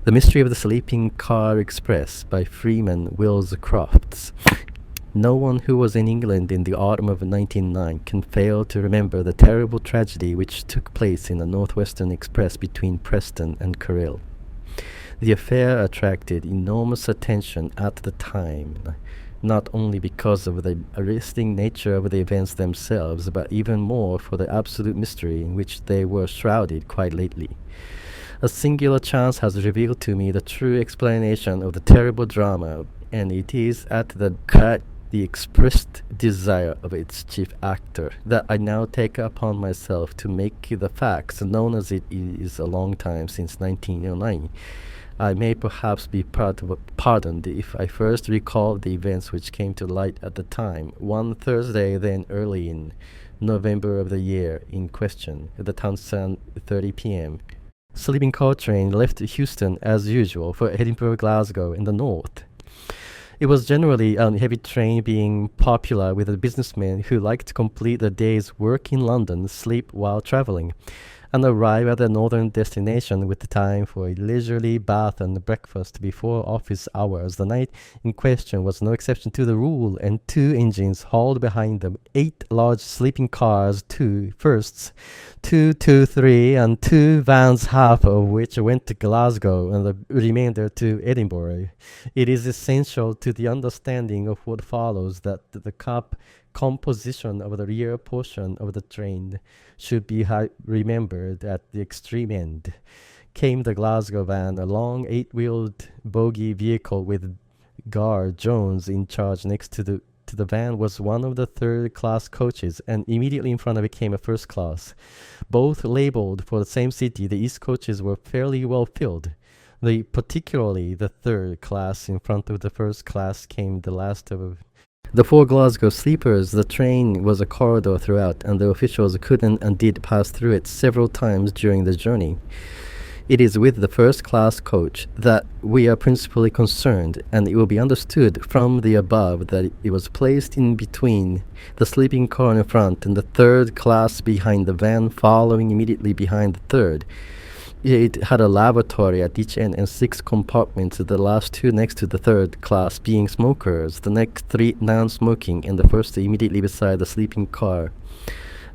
The Mystery of the Sleeping Car Express by Freeman Wills Crofts. No one who was in England in the autumn of 1909 can fail to remember the terrible tragedy which took place in the Northwestern Express between Preston and Carrill. The affair attracted enormous attention at the time, not only because of the arresting nature of the events themselves, but even more for the absolute mystery in which they were shrouded quite lately. A singular chance has revealed to me the true explanation of the terrible drama, and it is at the expressed desire of its chief actor that I now take upon myself to make the facts known, as it is a long time since 1909. I may perhaps be pardoned if I first recall the events which came to light at the time. One Thursday, then early in November of the year in question, at the town 30 p.m., sleeping car train left Houston as usual for Edinburgh, Glasgow in the north. It was generally a heavy train, being popular with the businessmen who liked to complete the day's work in London, sleep while travelling, and arrive at their northern destination with time for a leisurely bath and breakfast before office hours. The night in question was no exception to the rule, and 2 engines hauled behind them 8 large sleeping cars, 2 firsts, 223, and 2 vans, half of which went to Glasgow and the remainder to Edinburgh. It is essential to the understanding of what follows that the composition of the rear portion of the train should be remembered. At the extreme end came the Glasgow van, a long 8-wheeled bogie vehicle with guard Jones in charge. Next to the van was one of the third-class coaches, and immediately in front of it came a first class. Both labeled for the same city, the East coaches were fairly well filled. Particularly the third class in front of the first class came the last of the 4 Glasgow sleepers. The train was a corridor throughout, and the officials could and did pass through it several times during the journey. It is with the first-class coach that we are principally concerned, and it will be understood from the above that it was placed in between the sleeping car in front and the third class behind, the van following immediately behind the third. It had a lavatory at each end and 6 compartments, the last 2 next to the third class being smokers, the next 3 non-smoking, and the first immediately beside the sleeping car.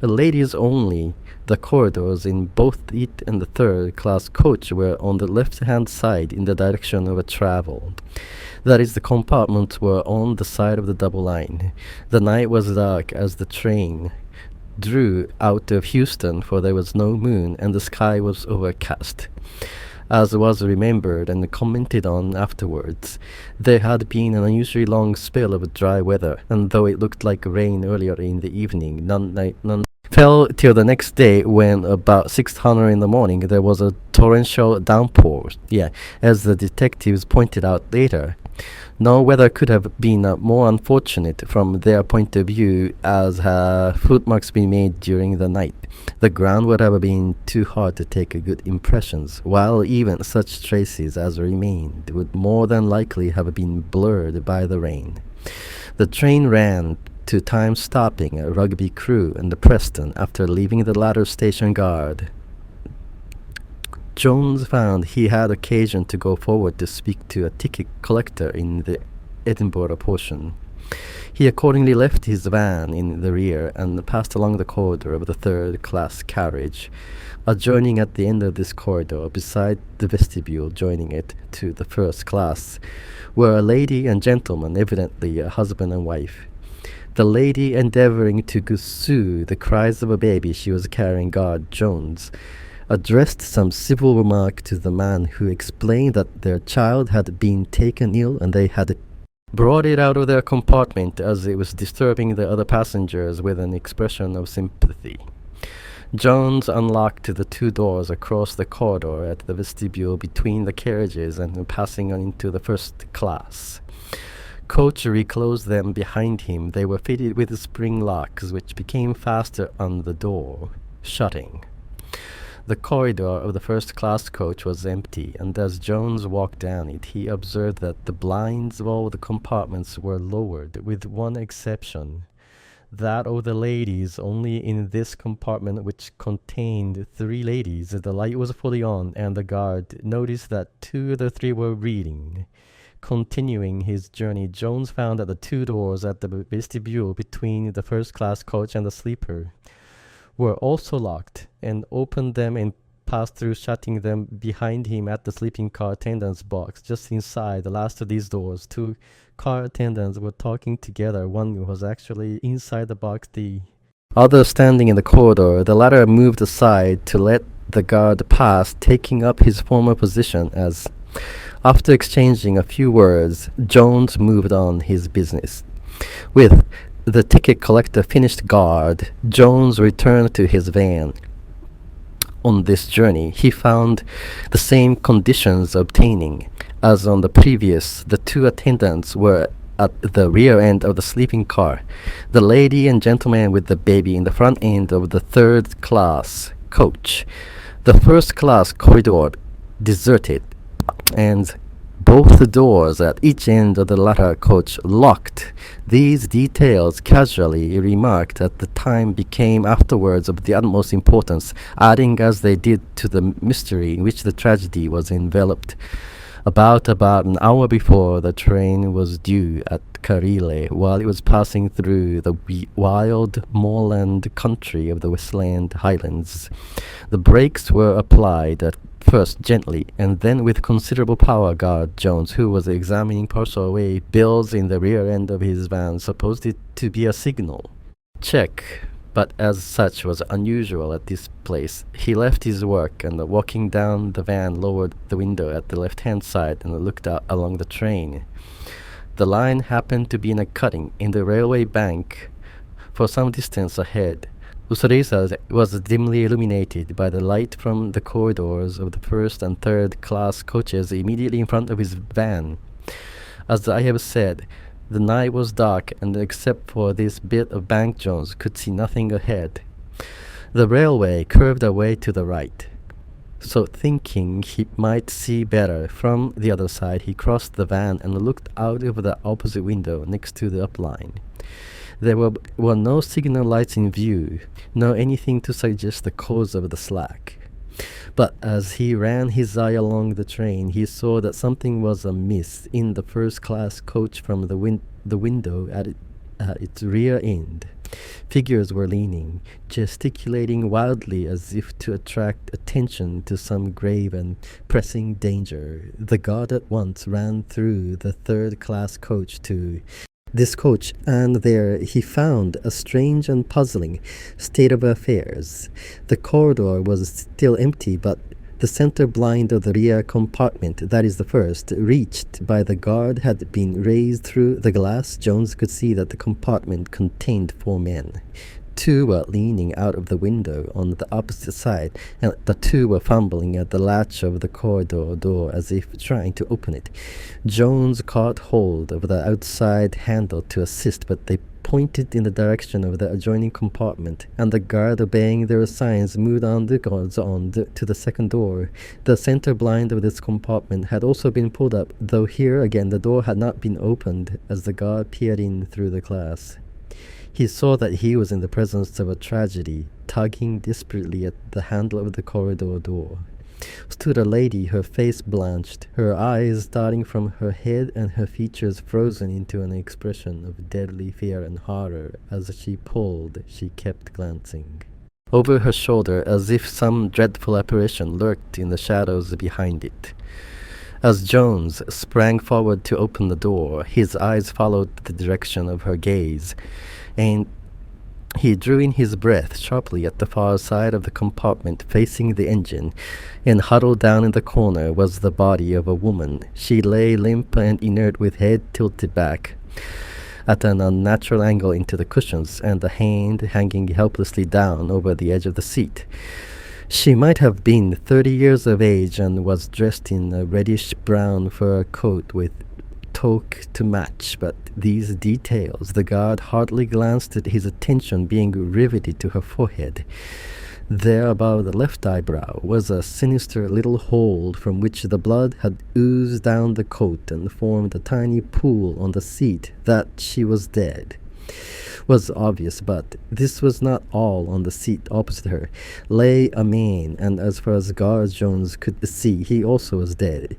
Ladies only. The corridors in both it and the third class coach were on the left-hand side in the direction of travel. That is, the compartments were on the side of the double line. The night was dark as the train drew out of Houston, for there was no moon and the sky was overcast. As was remembered and commented on afterwards, there had been an unusually long spell of dry weather, and though it looked like rain earlier in the evening, none fell till the next day, when about 6:00 in the morning there was a torrential downpour. As the detectives pointed out later, no weather could have been more unfortunate from their point of view, as had footmarks been made during the night. The ground would have been too hard to take good impressions, while even such traces as remained would more than likely have been blurred by the rain. The train ran to time, stopping a Rugby Crew and the Preston after leaving the latter station guard. Jones found he had occasion to go forward to speak to a ticket collector in the Edinburgh portion. He accordingly left his van in the rear and passed along the corridor of the third-class carriage. Adjoining at the end of this corridor, beside the vestibule joining it to the first class, were a lady and gentleman, evidently a husband and wife. The lady, endeavouring to soothe the cries of a baby she was carrying, guard Jones addressed some civil remark to the man, who explained that their child had been taken ill and they had brought it out of their compartment, as it was disturbing the other passengers, with an expression of sympathy. Jones unlocked the 2 doors across the corridor at the vestibule between the carriages, and passing on into the first class coach reclosed them behind him. They were fitted with spring locks, which became faster on the door, shutting. The corridor of the first-class coach was empty, and as Jones walked down it, he observed that the blinds of all the compartments were lowered, with one exception. that of the ladies. Only in this compartment, which contained 3 ladies, the light was fully on, and the guard noticed that 2 of the 3 were reading. Continuing his journey, Jones found that the 2 doors at the vestibule between the first-class coach and the sleeper were also locked, and opened them and passed through, shutting them behind him at the sleeping car attendant's box. Just inside the last of these doors, 2 car attendants were talking together. One was actually inside the box, the other standing in the corridor. The latter moved aside to let the guard pass, taking up his former position as, after exchanging a few words, Jones moved on his business. With the ticket collector finished guard, Jones returned to his van. On this journey, he found the same conditions obtaining as on the previous. The 2 attendants were at the rear end of the sleeping car, the lady and gentleman with the baby in the front end of the third-class coach. The first-class corridor deserted, and both the doors at each end of the latter coach locked. These details, casually remarked at the time, became afterwards of the utmost importance, adding as they did to the mystery in which the tragedy was enveloped. About an hour before the train was due at Karile, while it was passing through the wild moorland country of the Westland Highlands, the brakes were applied at first gently, and then with considerable power. Guard Jones, who was examining parcel away bills in the rear end of his van, supposed it to be a signal check, but as such was unusual at this place. He left his work and, walking down the van, lowered the window at the left-hand side and looked out along the train. The line happened to be in a cutting in the railway bank for some distance ahead. Usarisa was dimly illuminated by the light from the corridors of the first and third-class coaches immediately in front of his van. As I have said, the night was dark, and except for this bit of bank, Jones could see nothing ahead. The railway curved away to the right, so thinking he might see better from the other side, he crossed the van and looked out of the opposite window next to the upline. There were no signal lights in view, nor anything to suggest the cause of the slack. But as he ran his eye along the train, he saw that something was amiss in the first-class coach from the window at its rear end. Figures were leaning, gesticulating wildly as if to attract attention to some grave and pressing danger. The guard at once ran through the third-class coach to this coach, and there he found a strange and puzzling state of affairs. The corridor was still empty, but the center blind of the rear compartment, that is the first, reached by the guard, had been raised through the glass. Jones could see that the compartment contained 4 men. 2 were leaning out of the window on the opposite side, and the 2 were fumbling at the latch of the corridor door as if trying to open it. Jones caught hold of the outside handle to assist, but they pointed in the direction of the adjoining compartment, and the guard, obeying their signs, moved on the guards to the second door. The center blind of this compartment had also been pulled up, though here again the door had not been opened as the guard peered in through the glass. He saw that he was in the presence of a tragedy. Tugging desperately at the handle of the corridor door stood a lady, her face blanched, her eyes starting from her head and her features frozen into an expression of deadly fear and horror. As she pulled, she kept glancing over her shoulder as if some dreadful apparition lurked in the shadows behind it. As Jones sprang forward to open the door, his eyes followed the direction of her gaze, and he drew in his breath sharply. At the far side of the compartment, facing the engine, and huddled down in the corner, was the body of a woman. She lay limp and inert, with head tilted back at an unnatural angle into the cushions, and a hand hanging helplessly down over the edge of the seat. She might have been 30 years of age, and was dressed in a reddish-brown fur coat with toque to match, but these details the guard hardly glanced at, his attention being riveted to her forehead. There above the left eyebrow was a sinister little hole from which the blood had oozed down the coat and formed a tiny pool on the seat. That she was dead. was obvious, but this was not all. On the seat opposite her lay a man, and as far as Guard Jones could see, he also was dead.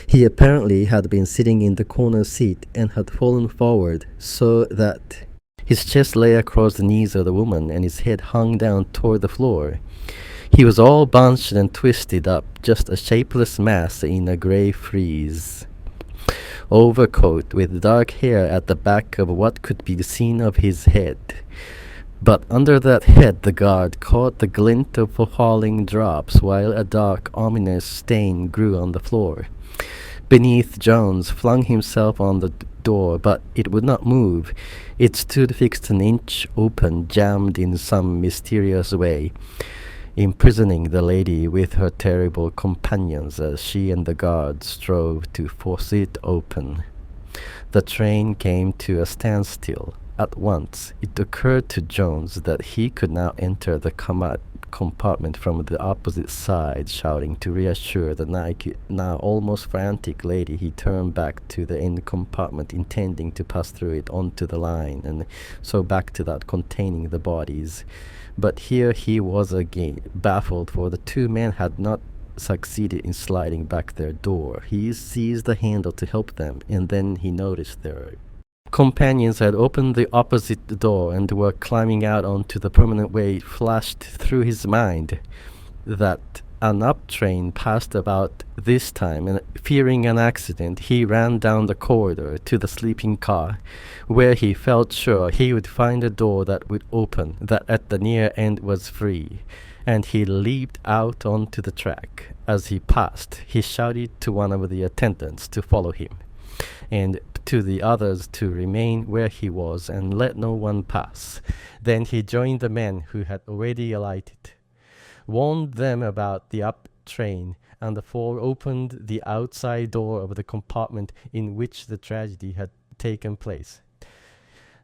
He apparently had been sitting in the corner seat and had fallen forward so that his chest lay across the knees of the woman and his head hung down toward the floor. He was all bunched and twisted up, just a shapeless mass in a grey frieze overcoat with dark hair at the back of what could be seen of his head. But under that head the guard caught the glint of falling drops, while a dark, ominous stain grew on the floor. Beneath, Jones flung himself on the door, but it would not move. It stood fixed an inch open, jammed in some mysterious way, imprisoning the lady with her terrible companions as she and the guard strove to force it open. The train came to a standstill. At once it occurred to Jones that he could now enter the compartment from the opposite side. Shouting to reassure the now almost frantic lady, he turned back to the end compartment, intending to pass through it onto the line, and so back to that containing the bodies. But here he was again, baffled, for the two men had not succeeded in sliding back their door. He seized the handle to help them, and then he noticed their companions had opened the opposite door and were climbing out onto the permanent way. It flashed through his mind that an up train passed about this time, and fearing an accident, he ran down the corridor to the sleeping car, where he felt sure he would find a door that would open, that at the near end was free, and he leaped out onto the track. As he passed, he shouted to one of the attendants to follow him, and to the others to remain where he was and let no one pass. Then he joined the men who had already alighted, warned them about the up train, and the four opened the outside door of the compartment in which the tragedy had taken place.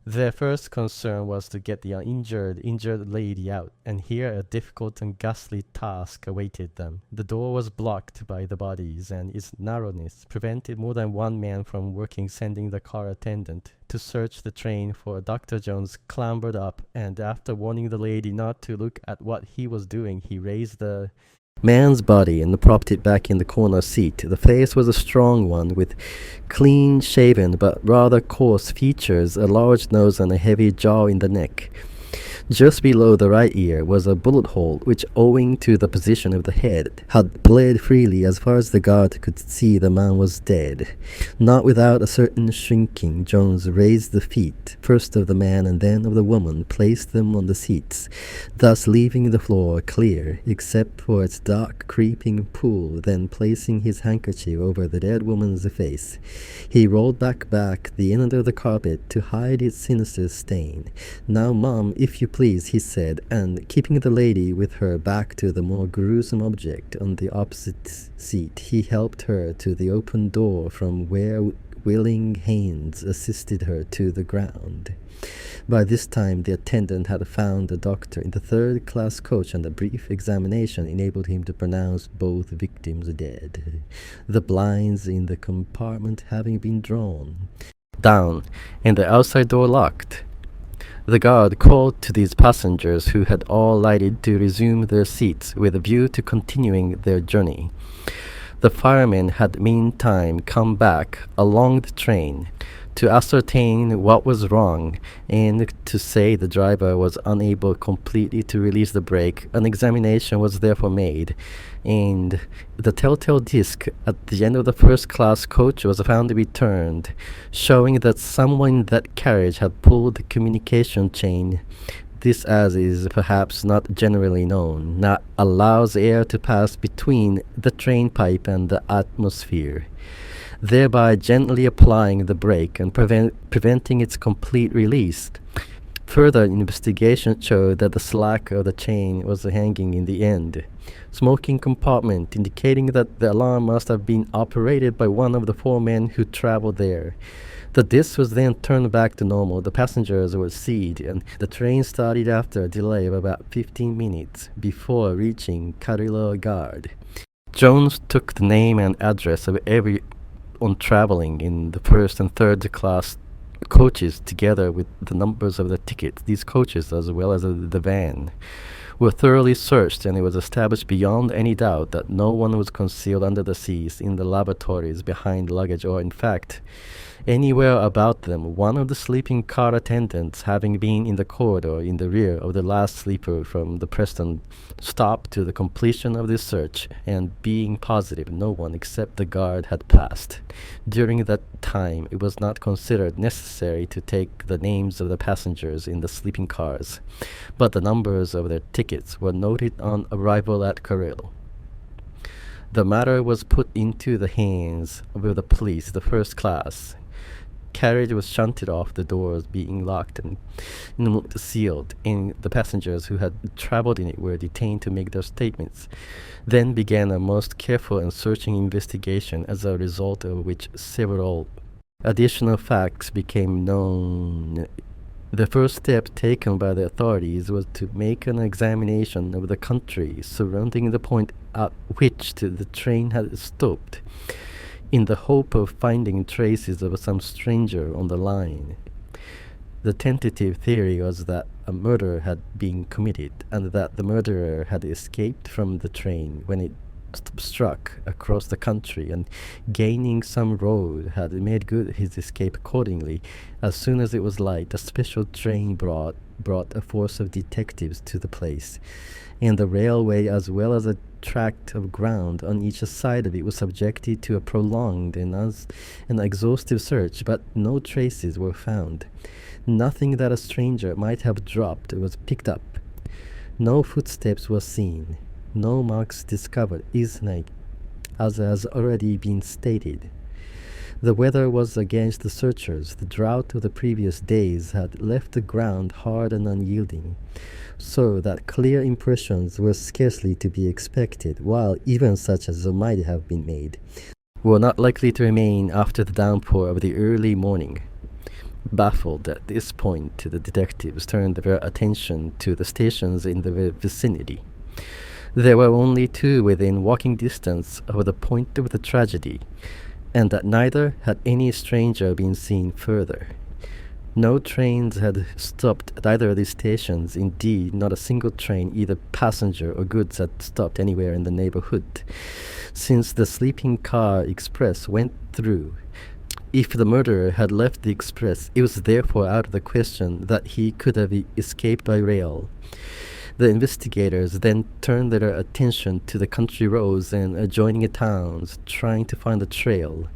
Their first concern was to get the injured lady out, and here a difficult and ghastly task awaited them. The door was blocked by the bodies, and its narrowness prevented more than one man from working. Sending the car attendant to search the train for Dr. Jones clambered up, and after warning the lady not to look at what he was doing, he raised the man's body and propped it back in the corner seat. The face was a strong one, with clean-shaven but rather coarse features, a large nose and a heavy jaw in the neck. Just below the right ear was a bullet hole, which, owing to the position of the head, had bled freely. As far as the guard could see, the man was dead. Not without a certain shrinking, Jones raised the feet, first of the man and then of the woman, placed them on the seats, thus leaving the floor clear, except for its dark, creeping pool. Then, placing his handkerchief over the dead woman's face, he rolled back the end of the carpet to hide its sinister stain. "Now, Mum, if you please," he said, and keeping the lady with her back to the more gruesome object on the opposite seat, he helped her to the open door, from where willing hands assisted her to the ground. By this time the attendant had found the doctor in the third-class coach, and a brief examination enabled him to pronounce both victims dead, the blinds in the compartment having been drawn down and the outside door locked. The guard called to these passengers, who had all lighted, to resume their seats with a view to continuing their journey. The firemen had meantime come back along the train to ascertain what was wrong, and to say the driver was unable completely to release the brake. An examination was therefore made, and the telltale disc at the end of the first-class coach was found to be turned, showing that someone in that carriage had pulled the communication chain. This, as is perhaps not generally known, not allows air to pass between the train pipe and the atmosphere, thereby gently applying the brake and preventing its complete release. Further investigation showed that the slack of the chain was hanging in the end, smoking compartment, indicating that the alarm must have been operated by one of the four men who traveled there. The disc was then turned back to normal. The passengers were seated, and the train started after a delay of about 15 minutes before reaching Carrillo Gard. Jones took the name and address of everyone traveling in the first and third class coaches together with the numbers of the tickets. These coaches, as well as the van, were thoroughly searched, and it was established beyond any doubt that no one was concealed under the seats, in the lavatories, behind luggage, or in fact anywhere about them, one of the sleeping car attendants having been in the corridor in the rear of the last sleeper from the Preston stop to the completion of this search, and being positive no one except the guard had passed. During that time it was not considered necessary to take the names of the passengers in the sleeping cars, but the numbers of their tickets were noted on arrival at Carril. The matter was put into the hands of the police, the first class. Carriage was shunted off, the doors being locked and sealed, and the passengers who had travelled in it were detained to make their statements. Then began a most careful and searching investigation, as a result of which several additional facts became known. The first step taken by the authorities was to make an examination of the country surrounding the point at which the train had stopped, in the hope of finding traces of some stranger on the line. The tentative theory was that a murder had been committed, and that the murderer had escaped from the train when it struck across the country, and gaining some road had made good his escape accordingly. As soon as it was light, a special train brought a force of detectives to the place, and the railway, as well as a tract of ground on each side of it, was subjected to a prolonged and exhaustive search, but no traces were found. Nothing that a stranger might have dropped was picked up. No footsteps were seen. No marks discovered, as has already been stated. The weather was against the searchers. The drought of the previous days had left the ground hard and unyielding, so that clear impressions were scarcely to be expected, while even such as might have been made were not likely to remain after the downpour of the early morning. Baffled at this point, the detectives turned their attention to the stations in the vicinity. There were only two within walking distance of the point of the tragedy, and that neither had any stranger been seen further. No trains had stopped at either of these stations. Indeed, not a single train, either passenger or goods, had stopped anywhere in the neighborhood, since the sleeping car express went through. If the murderer had left the express, it was therefore out of the question that he could have escaped by rail. The investigators then turned their attention to the country roads and adjoining towns, trying to find a trail,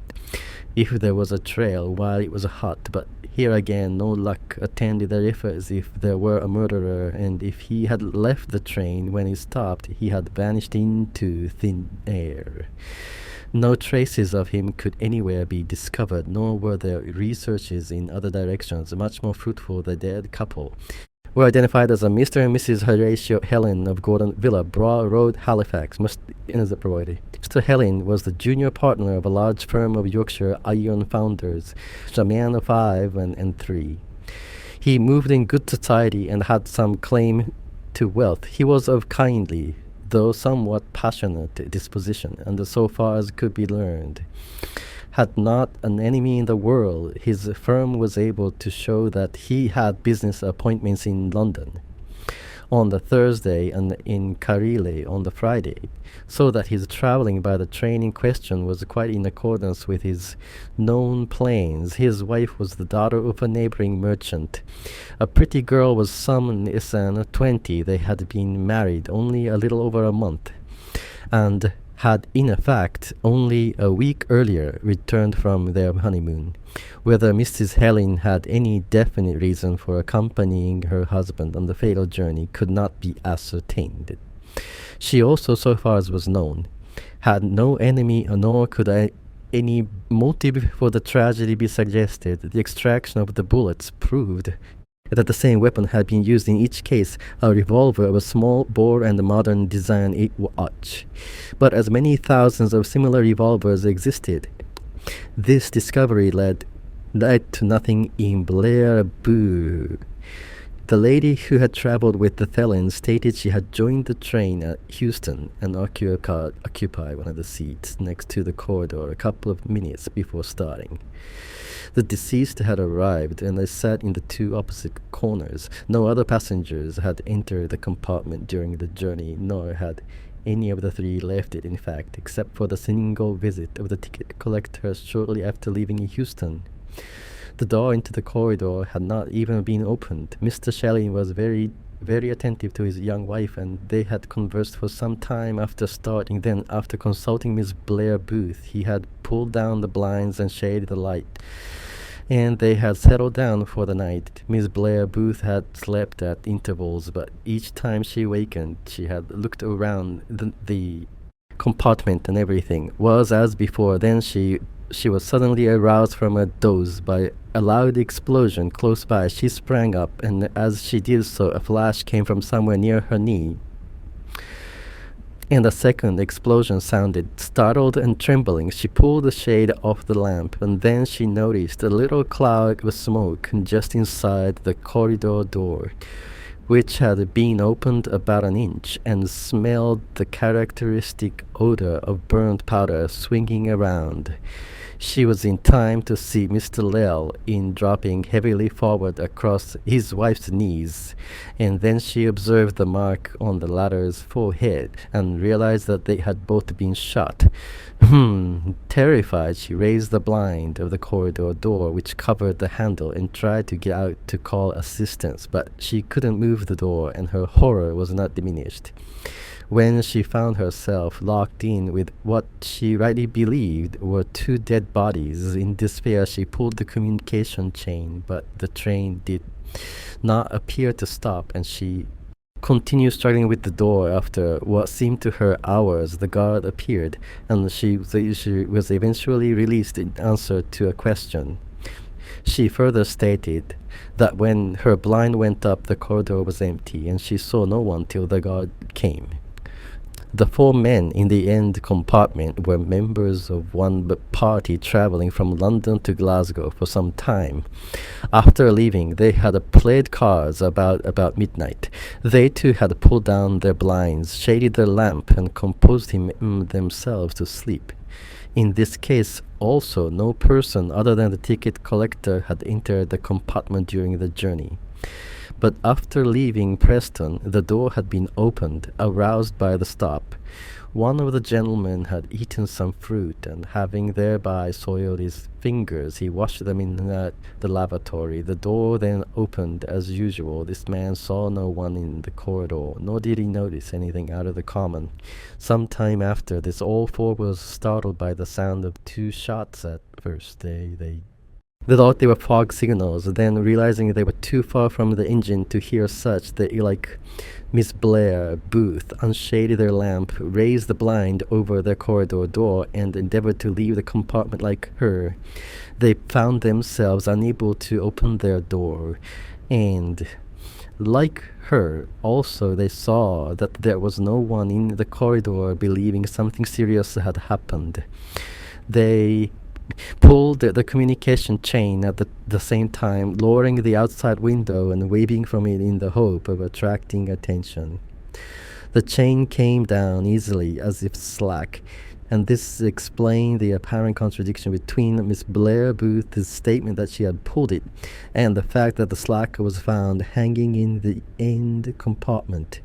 if there was a trail, while it was hot. But here again no luck attended their efforts. If there were a murderer, and if he had left the train when he stopped, he had vanished into thin air. No traces of him could anywhere be discovered, nor were there researches in other directions much more fruitful. The dead couple were identified as a Mr. and Mrs. Horatio Helen of Gordon Villa, Broad Road, Halifax. Mr. Helen was the junior partner of a large firm of Yorkshire iron founders, a man of 5 and 3. He moved in good society and had some claim to wealth. He was of kindly, though somewhat passionate disposition, and so far as could be learned, had not an enemy in the world. His firm was able to show that he had business appointments in London on the Thursday and in Carril on the Friday, so that his travelling by the train in question was quite in accordance with his known plans. His wife was the daughter of a neighbouring merchant. A pretty girl was some less than 20. They had been married only a little over a month, and had in fact only a week earlier returned from their honeymoon. Whether Mrs. Helen had any definite reason for accompanying her husband on the fatal journey could not be ascertained. She also, so far as was known, had no enemy, nor could any motive for the tragedy be suggested. The extraction of the bullets proved that the same weapon had been used in each case, a revolver of a small bore and a modern design 8-aught. But as many thousands of similar revolvers existed, this discovery led to nothing in Blair Boo. The lady who had travelled with the Thelans stated she had joined the train at Euston and occupied one of the seats next to the corridor a couple of minutes before starting. The deceased had arrived, and they sat in the two opposite corners. No other passengers had entered the compartment during the journey, nor had any of the three left it, in fact, except for the single visit of the ticket collector shortly after leaving Houston. The door into the corridor had not even been opened. Mr. Shelley was very attentive to his young wife, and they had conversed for some time after starting. Then, after consulting Miss Blair Booth, he had pulled down the blinds and shaded the light, and they had settled down for the night. Miss Blair Booth had slept at intervals, but each time she wakened, she had looked around the compartment, and everything was as before. Then she was suddenly aroused from a doze by a loud explosion close by. She sprang up, and as she did so, a flash came from somewhere near her knee, and a second explosion sounded. Startled and trembling, she pulled the shade off the lamp, and then she noticed a little cloud of smoke just inside the corridor door, which had been opened about an inch, and smelled the characteristic odor of burnt powder swinging around. She was in time to see Mr. Lell in dropping heavily forward across his wife's knees, and then she observed the mark on the latter's forehead and realized that they had both been shot. Terrified, she raised the blind of the corridor door, which covered the handle, and tried to get out to call assistance, but she couldn't move the door, and her horror was not diminished when she found herself locked in with what she rightly believed were two dead bodies. In despair, she pulled the communication chain, but the train did not appear to stop, and she continued struggling with the door. After what seemed to her hours, the guard appeared, and she was eventually released in answer to a question. She further stated that when her blind went up, the corridor was empty, and she saw no one till the guard came. The four men in the end compartment were members of one party traveling from London to Glasgow for some time. After leaving, they had played cards about midnight. They too had pulled down their blinds, shaded their lamp, and composed themselves to sleep. In this case also, no person other than the ticket collector had entered the compartment during the journey. But after leaving Preston, the door had been opened, aroused by the stop. One of the gentlemen had eaten some fruit, and having thereby soiled his fingers, he washed them in the lavatory. The door then opened as usual. This man saw no one in the corridor, nor did he notice anything out of the common. Some time after this, all four were startled by the sound of two shots. At first they thought they were fog signals. Then, realizing they were too far from the engine to hear such, they, like Miss Blair Booth, unshaded their lamp, raised the blind over their corridor door, and endeavored to leave the compartment like her. They found themselves unable to open their door, and like her also they saw that there was no one in the corridor. Believing something serious had happened, they pulled the communication chain at the same time, lowering the outside window and waving from it in the hope of attracting attention. The chain came down easily as if slack, and this explained the apparent contradiction between Miss Blair Booth's statement that she had pulled it and the fact that the slack was found hanging in the end compartment.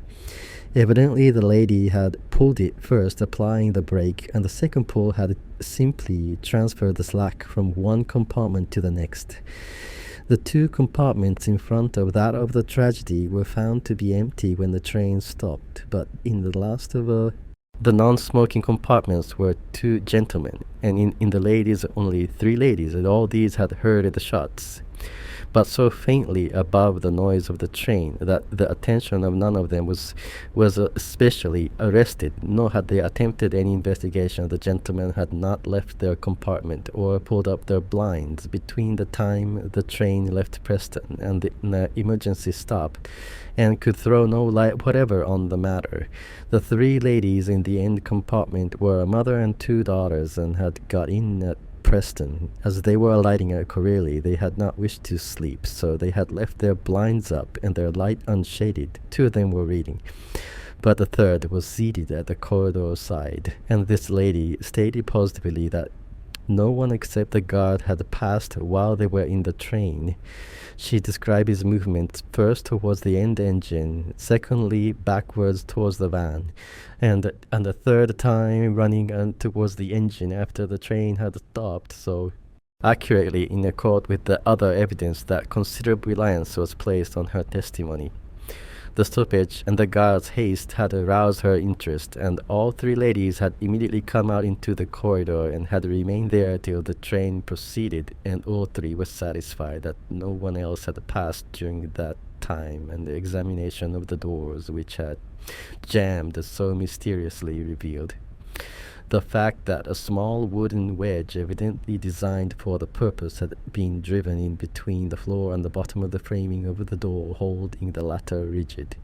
Evidently, the lady had pulled it first, applying the brake, and the second pull had simply transferred the slack from one compartment to the next. The two compartments in front of that of the tragedy were found to be empty when the train stopped, but in the last of the non-smoking compartments were two gentlemen, and in the ladies only three ladies, and all these had heard the shots, but so faintly above the noise of the train that the attention of none of them was especially arrested, nor had they attempted any investigation. The gentlemen had not left their compartment or pulled up their blinds between the time the train left Preston and the emergency stop, and could throw no light whatever on the matter. The three ladies in the end compartment were a mother and two daughters, and had got in at Preston. As they were alighting at Corelli, they had not wished to sleep, so they had left their blinds up and their light unshaded. Two of them were reading, but the third was seated at the corridor side, and this lady stated positively that No one except the guard had passed while they were in the train. She described his movements first towards the end engine, secondly backwards towards the van, and the third time running towards the engine after the train had stopped, so accurately in accord with the other evidence that considerable reliance was placed on her testimony. The stoppage and the guard's haste had aroused her interest, and all three ladies had immediately come out into the corridor and had remained there till the train proceeded, and all three were satisfied that no one else had passed during that time, and the examination of the doors, which had jammed so mysteriously, revealed the fact that a small wooden wedge, evidently designed for the purpose, had been driven in between the floor and the bottom of the framing of the door, holding the latter rigid.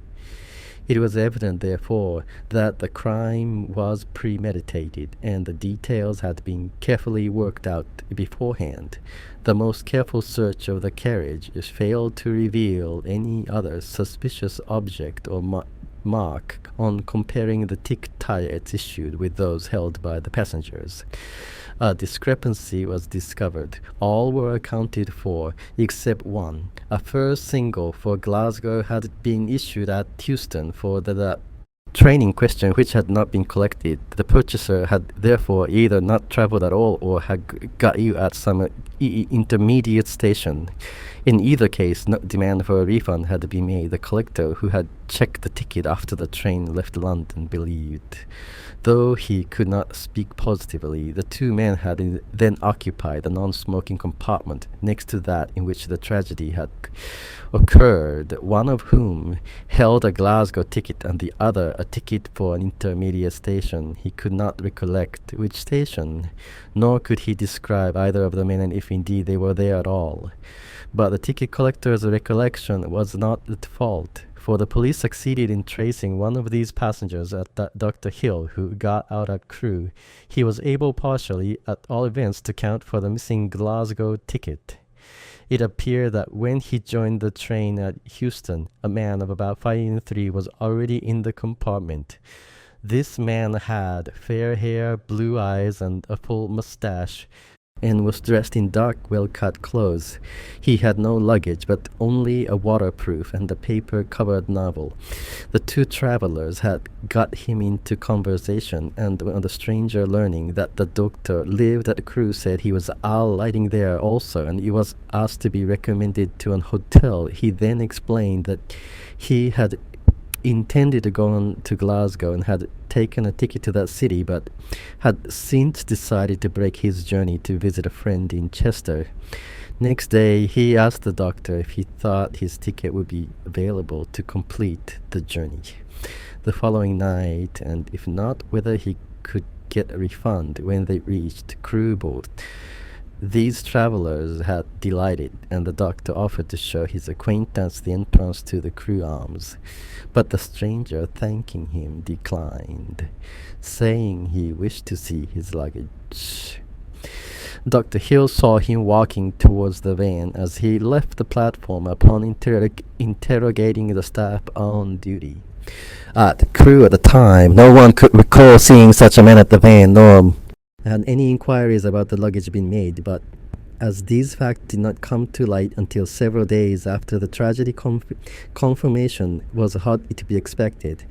It was evident, therefore, that the crime was premeditated, and the details had been carefully worked out beforehand. The most careful search of the carriage failed to reveal any other suspicious object or mark on comparing the tickets issued with those held by the passengers. A discrepancy was discovered. All were accounted for except one. A first single for Glasgow had been issued at Houston for the train in question, which had not been collected. The purchaser had therefore either not travelled at all or had got you at some intermediate station. In either case, no demand for a refund had been made. The collector, who had checked the ticket after the train left London, believed. Though he could not speak positively, the two men had then occupied the non-smoking compartment next to that in which the tragedy had occurred, one of whom held a Glasgow ticket and the other a ticket for an intermediate station. He could not recollect which station, nor could he describe either of the men, and if indeed they were there at all. But the ticket collector's recollection was not at fault, for the police succeeded in tracing one of these passengers at Dr. Hill, who got out at Crewe. He was able partially, at all events, to count for the missing Glasgow ticket. It appeared that when he joined the train at Houston, a man of about 5'3" was already in the compartment. This man had fair hair, blue eyes, and a full moustache, and was dressed in dark, well-cut clothes. He had no luggage, but only a waterproof and a paper-covered novel. The two travellers had got him into conversation, and on the stranger learning that the doctor lived at Crewe, said he was alighting there also, and he was asked to be recommended to an hotel. He then explained that he had intended to go on to Glasgow and had taken a ticket to that city, but had since decided to break his journey to visit a friend in Chester. Next day, he asked the doctor if he thought his ticket would be available to complete the journey the following night, and if not, whether he could get a refund when they reached Crewe boat. These travellers had delighted, and the doctor offered to show his acquaintance the entrance to the Crewe Arms. But the stranger, thanking him, declined, saying he wished to see his luggage. Dr. Hill saw him walking towards the van as he left the platform upon interrogating the staff on duty. At Crewe at the time, no one could recall seeing such a man at the van, nor had any inquiries about the luggage been made, but as these facts did not come to light until several days after the tragedy, confirmation was hardly to be expected.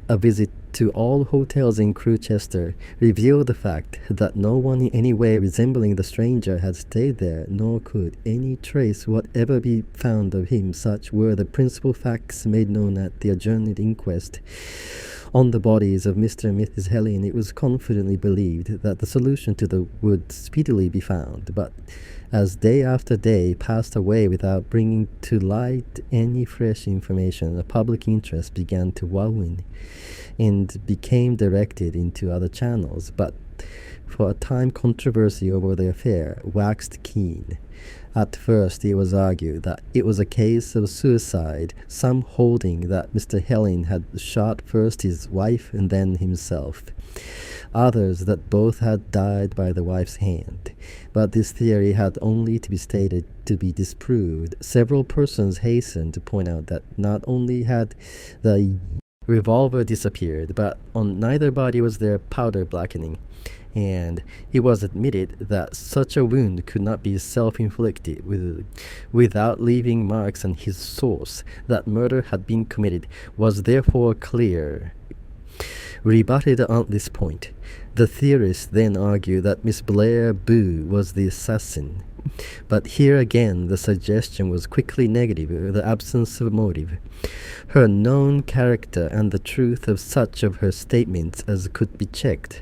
A visit to all hotels in Chester revealed the fact that no one in any way resembling the stranger had stayed there, nor could any trace whatever be found of him. Such were the principal facts made known at the adjourned inquest on the bodies of Mr. and Mrs. Helen. It was confidently believed that the solution to the would speedily be found, but as day after day passed away without bringing to light any fresh information, the public interest began to wane and became directed into other channels. But for a time controversy over the affair waxed keen. At first it was argued that it was a case of suicide, some holding that Mr. Helen had shot first his wife and then himself, others that both had died by the wife's hand. But this theory had only to be stated to be disproved. Several persons hastened to point out that not only had the revolver disappeared, but on neither body was there powder blackening, and it was admitted that such a wound could not be self-inflicted without leaving marks on his source. That murder had been committed was therefore clear. Rebutted on this point, the theorists then argue that Miss Blair Boo was the assassin. But here again the suggestion was quickly negative, the absence of motive. Her known character and the truth of such of her statements as could be checked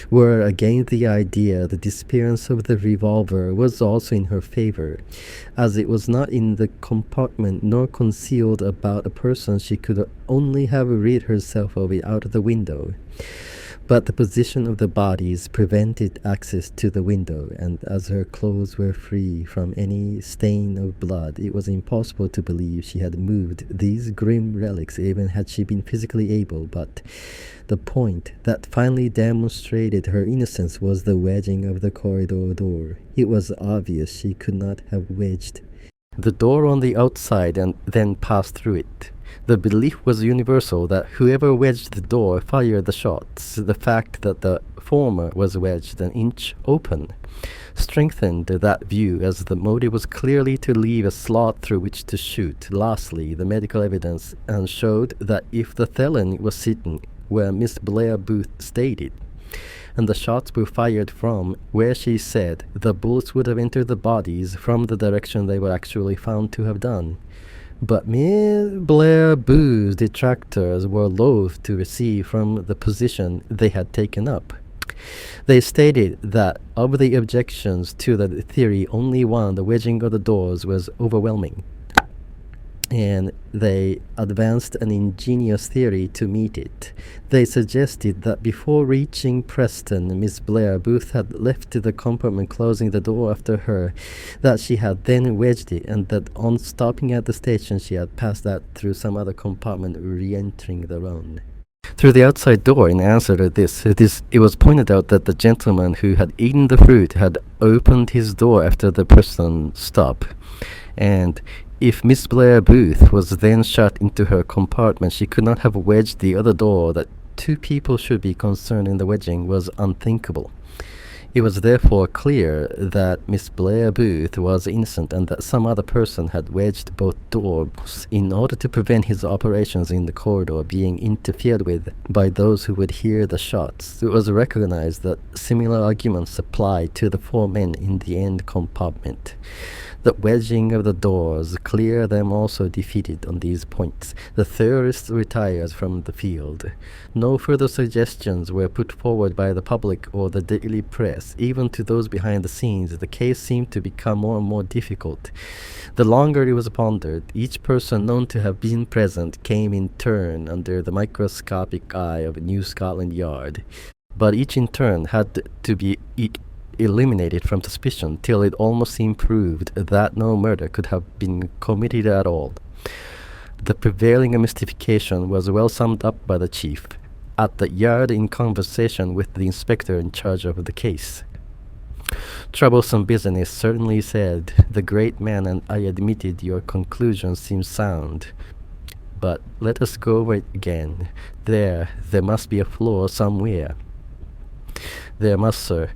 were against the idea. The disappearance of the revolver was also in her favor, as it was not in the compartment nor concealed about a person. She could only have rid herself of it out of the window. But the position of the bodies prevented access to the window, and as her clothes were free from any stain of blood, it was impossible to believe she had moved these grim relics even had she been physically able. But the point that finally demonstrated her innocence was the wedging of the corridor door. It was obvious she could not have wedged the door on the outside and then passed through it. The belief was universal that whoever wedged the door fired the shots. The fact that the former was wedged an inch open strengthened that view, as the motive was clearly to leave a slot through which to shoot. Lastly, the medical evidence showed that if the felon was sitting where Miss Blair Booth stated, and the shots were fired from where she said, the bullets would have entered the bodies from the direction they were actually found to have done. But Miss Blair Booth's detractors were loath to recede from the position they had taken up. They stated that of the objections to the theory, only one, the wedging of the doors, was overwhelming, and they advanced an ingenious theory to meet it. They suggested that before reaching Preston, Miss Blair Booth had left the compartment, closing the door after her, that she had then wedged it, and that on stopping at the station she had passed out through some other compartment, re-entering the road through the outside door. In answer to this, it was pointed out that the gentleman who had eaten the fruit had opened his door after the person stopped, and if Miss Blair Booth was then shut into her compartment, she could not have wedged the other door. That two people should be concerned in the wedging was unthinkable. It was therefore clear that Miss Blair Booth was innocent, and that some other person had wedged both doors in order to prevent his operations in the corridor being interfered with by those who would hear the shots. It was recognized that similar arguments applied to the four men in the end compartment. The wedging of the doors clear them also defeated on these points. The theorists retired from the field. No further suggestions were put forward by the public or the daily press. Even to those behind the scenes, the case seemed to become more and more difficult. The longer it was pondered, each person known to have been present came in turn under the microscopic eye of New Scotland Yard. But each in turn had to be eliminated from suspicion till it almost seemed proved that no murder could have been committed at all. The prevailing mystification was well summed up by the chief at the yard in conversation with the inspector in charge of the case. "Troublesome business," certainly said the great man, "and I admitted your conclusion seems sound. But let us go over it again. There must be a flaw somewhere." "There must, sir.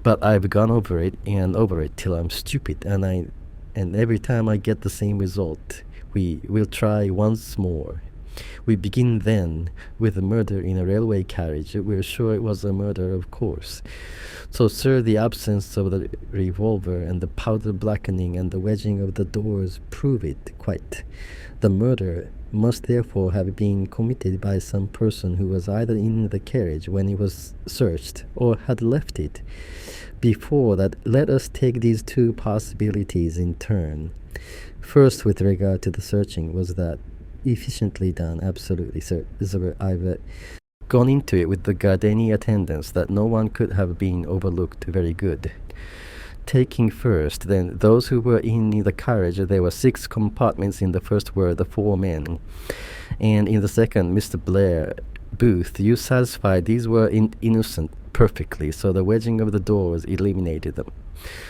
But I've gone over it till I'm stupid, and every time I get the same result. We'll try once more. We begin then with a murder in a railway carriage. We're sure it was a murder, of course. So, sir, the absence of the revolver and the powder blackening and the wedging of the doors prove it quite. The murder must therefore have been committed by some person who was either in the carriage when it was searched or had left it. Before that, let us take these two possibilities in turn. First, with regard to the searching, was that efficiently done? Absolutely, sir. I've gone into it with the Gardeni attendance that no one could have been overlooked. Very good. Taking first, then, those who were in the carriage, there were 6 compartments. In the first were the 4 men, and in the second, Mr. Blair Booth. You satisfied these were innocent perfectly, so the wedging of the doors eliminated them.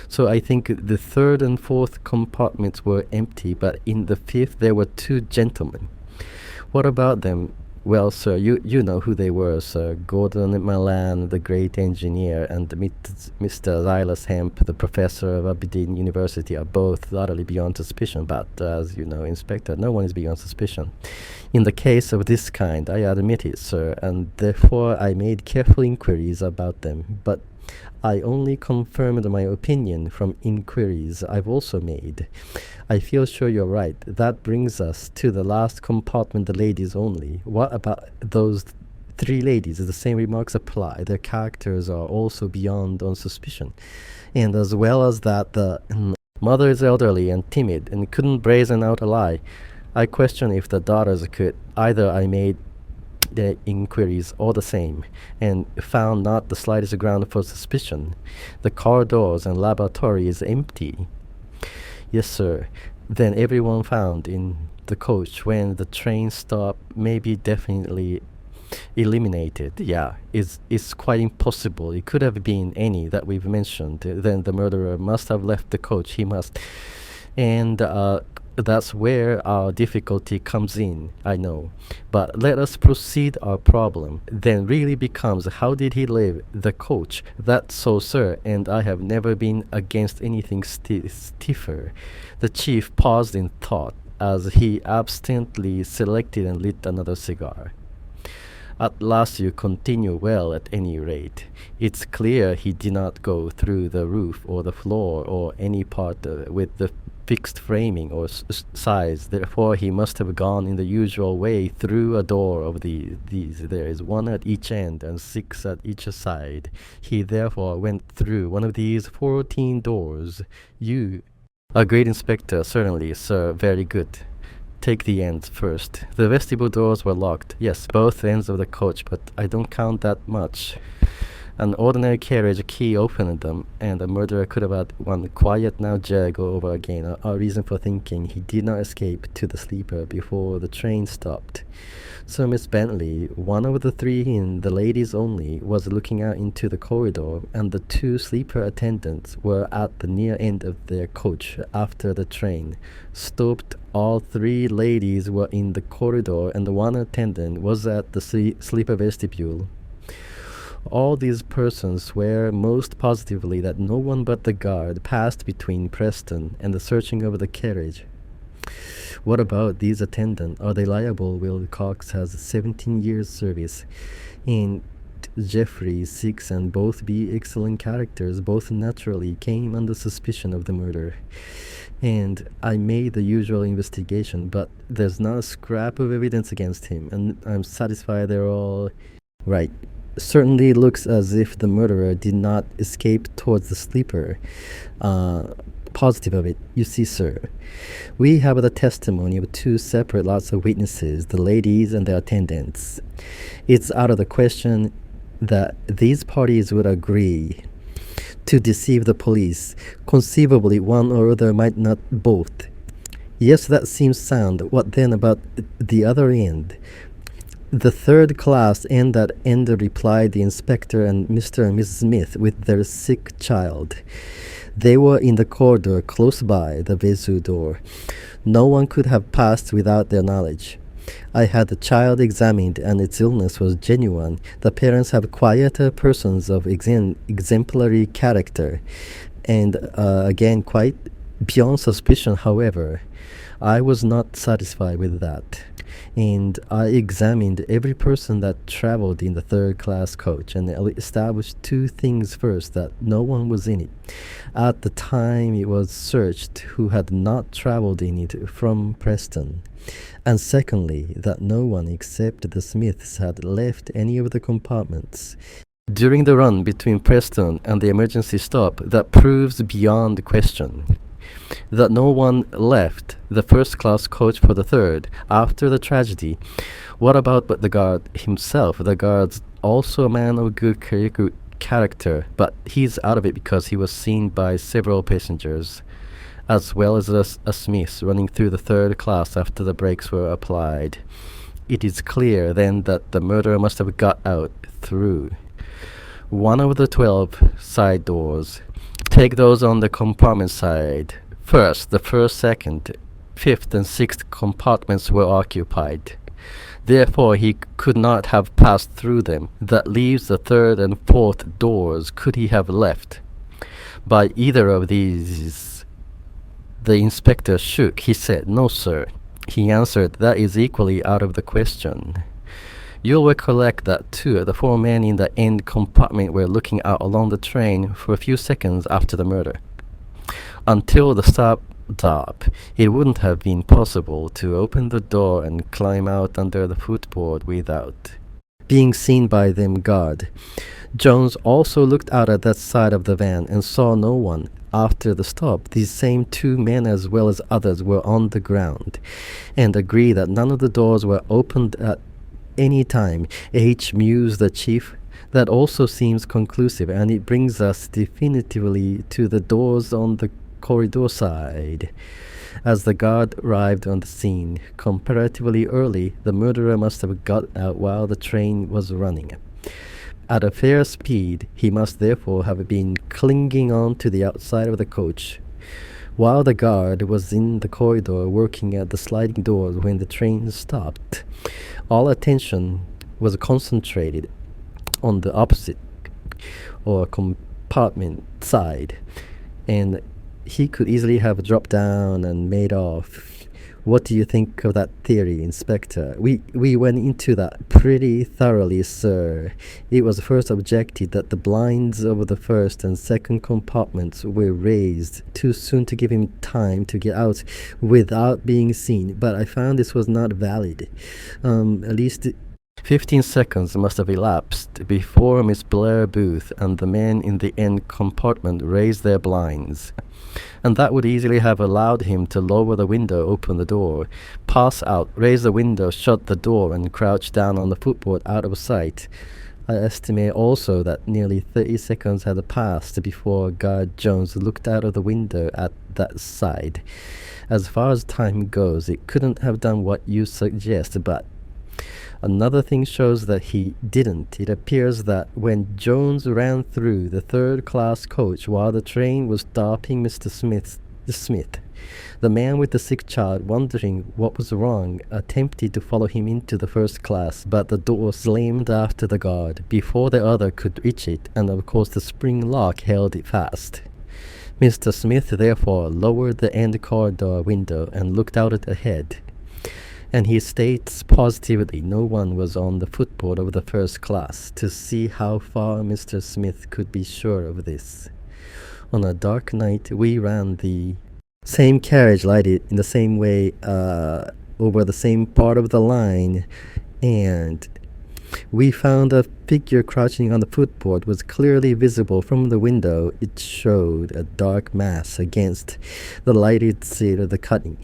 So I think the third and fourth compartments were empty, but in the fifth there were 2 gentlemen. What about them? Well, sir, you know who they were, sir. Gordon Milan, the great engineer, and Mr. Silas Hemp, the professor of Aberdeen University, are both utterly beyond suspicion. But, as you know, Inspector, no one is beyond suspicion. In the case of this kind, I admit it, sir, and therefore I made careful inquiries about them. But I only confirmed my opinion from inquiries I've also made. I feel sure you're right. That brings us to the last compartment, the ladies only. What about those three ladies? The same remarks apply. Their characters are also beyond on suspicion. And as well as that, the mother is elderly and timid and couldn't brazen out a lie. I question if the daughters could. Either I made the inquiries all the same, and found not the slightest ground for suspicion. The corridors and laboratory is empty. Yes, sir. Then everyone found in the coach when the train stopped may be definitely eliminated. Yeah, it's quite impossible. It could have been any that we've mentioned. Then the murderer must have left the coach. He must. And that's where our difficulty comes in, I know. But let us proceed. Our problem then really becomes, how did he leave the coach? That's so, sir, and I have never been against anything stiffer. The chief paused in thought as he absently selected and lit another cigar. At last you continue well at any rate. It's clear he did not go through the roof or the floor or any part with the fixed framing or size. Therefore he must have gone in the usual way through a door of these. There is one at each end and 6 at each side. He therefore went through one of these 14 doors. You, a great inspector, certainly, sir, very good. Take the ends first. The vestibule doors were locked. Yes, both ends of the coach, but I don't count that much. An ordinary carriage key opened them, and the murderer could have had one quiet now go over again. Our reason for thinking he did not escape to the sleeper before the train stopped. So Miss Bentley, one of the three in the ladies only, was looking out into the corridor, and the 2 sleeper attendants were at the near end of their coach after the train stopped. All 3 ladies were in the corridor, and the 1 attendant was at the sleeper vestibule. All these persons swear most positively that no one but the guard passed between Preston and the searching of the carriage. What about these attendants? Are they liable? Will Cox has 17 years service, and Jeffrey 6, and both be excellent characters. Both naturally came under suspicion of the murder. And I made the usual investigation, but there's not a scrap of evidence against him, and I'm satisfied they're all right. Certainly looks as if the murderer did not escape towards the sleeper. Positive of it. You see, sir, we have the testimony of 2 separate lots of witnesses, the ladies and the attendants. It's out of the question that these parties would agree to deceive the police. Conceivably, one or other might not both. Yes, that seems sound. What then about the other end? The 3rd class and that end, replied the inspector and Mr. and Mrs. Smith with their sick child. They were in the corridor close by the vestibule door. No one could have passed without their knowledge. I had the child examined, and its illness was genuine. The parents have quieter persons of exemplary character, and again quite beyond suspicion. However, I was not satisfied with that, and I examined every person that traveled in the 3rd class coach, and established 2 things. First, that no one was in it at the time it was searched who had not traveled in it from Preston, and secondly, that no one except the Smiths had left any of the compartments during the run between Preston and the emergency stop. That proves beyond question that no one left the 1st class coach for the 3rd after the tragedy. What about the guard himself? The guard's also a man of good character, but he's out of it because he was seen by several passengers, as well as a Smith running through the 3rd class after the brakes were applied. It is clear then that the murderer must have got out through one of the 12 side doors. Take those on the compartment side. First, the 1st, 2nd, 5th, and 6th compartments were occupied. Therefore he could not have passed through them. That leaves the third and fourth doors. Could he have left by either of these? The inspector shook. He said, "No, sir." He answered, "That is equally out of the question. You'll recollect that two of the four men in the end compartment were looking out along the train for a few seconds after the murder. Until the stop, it wouldn't have been possible to open the door and climb out under the footboard without being seen by them guard. Jones also looked out at that side of the van and saw no one. After the stop, these same two men as well as others were on the ground and agreed that none of the doors were opened at any time." H. mused the chief. "That also seems conclusive, and it brings us definitively to the doors on the corridor side. As the guard arrived on the scene comparatively early, the murderer must have got out while the train was running. At a fair speed, he must therefore have been clinging on to the outside of the coach, while the guard was in the corridor working at the sliding doors when the train stopped. All attention was concentrated on the opposite or compartment side, and he could easily have dropped down and made off. What do you think of that theory, Inspector?" We went into that pretty thoroughly, sir. It was first objected that the blinds of the first and second compartments were raised too soon to give him time to get out without being seen, but I found this was not valid. At least 15 seconds must have elapsed before Miss Blair Booth and the men in the end compartment raised their blinds, and that would easily have allowed him to lower the window, open the door, pass out, raise the window, shut the door, and crouch down on the footboard out of sight. I estimate also that nearly 30 seconds had passed before Guard Jones looked out of the window at that side. As far as time goes, it couldn't have done what you suggest, but another thing shows that he didn't. It appears that when Jones ran through the third-class coach while the train was stopping Mr. Smith, the man with the sick child, wondering what was wrong, attempted to follow him into the first class, but the door slammed after the guard before the other could reach it, and of course the spring lock held it fast. Mr. Smith therefore lowered the end corridor window and looked out ahead, and he states positively no one was on the footboard of the first class. To see how far Mr. Smith could be sure of this. On a dark night, we ran the same carriage lighted in the same way over the same part of the line, and we found a figure crouching on the footboard was clearly visible from the window. It showed a dark mass against the lighted seat of the cutting.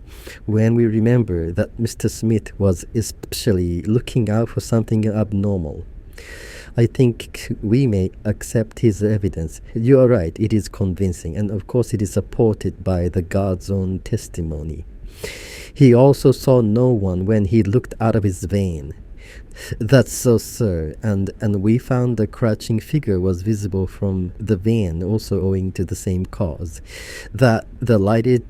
When we remember that Mr. Smith was especially looking out for something abnormal, I think we may accept his evidence. You are right, it is convincing, and of course it is supported by the guard's own testimony. He also saw no one when he looked out of his van. That's so, sir, and we found the crouching figure was visible from the van, also owing to the same cause, that the lighted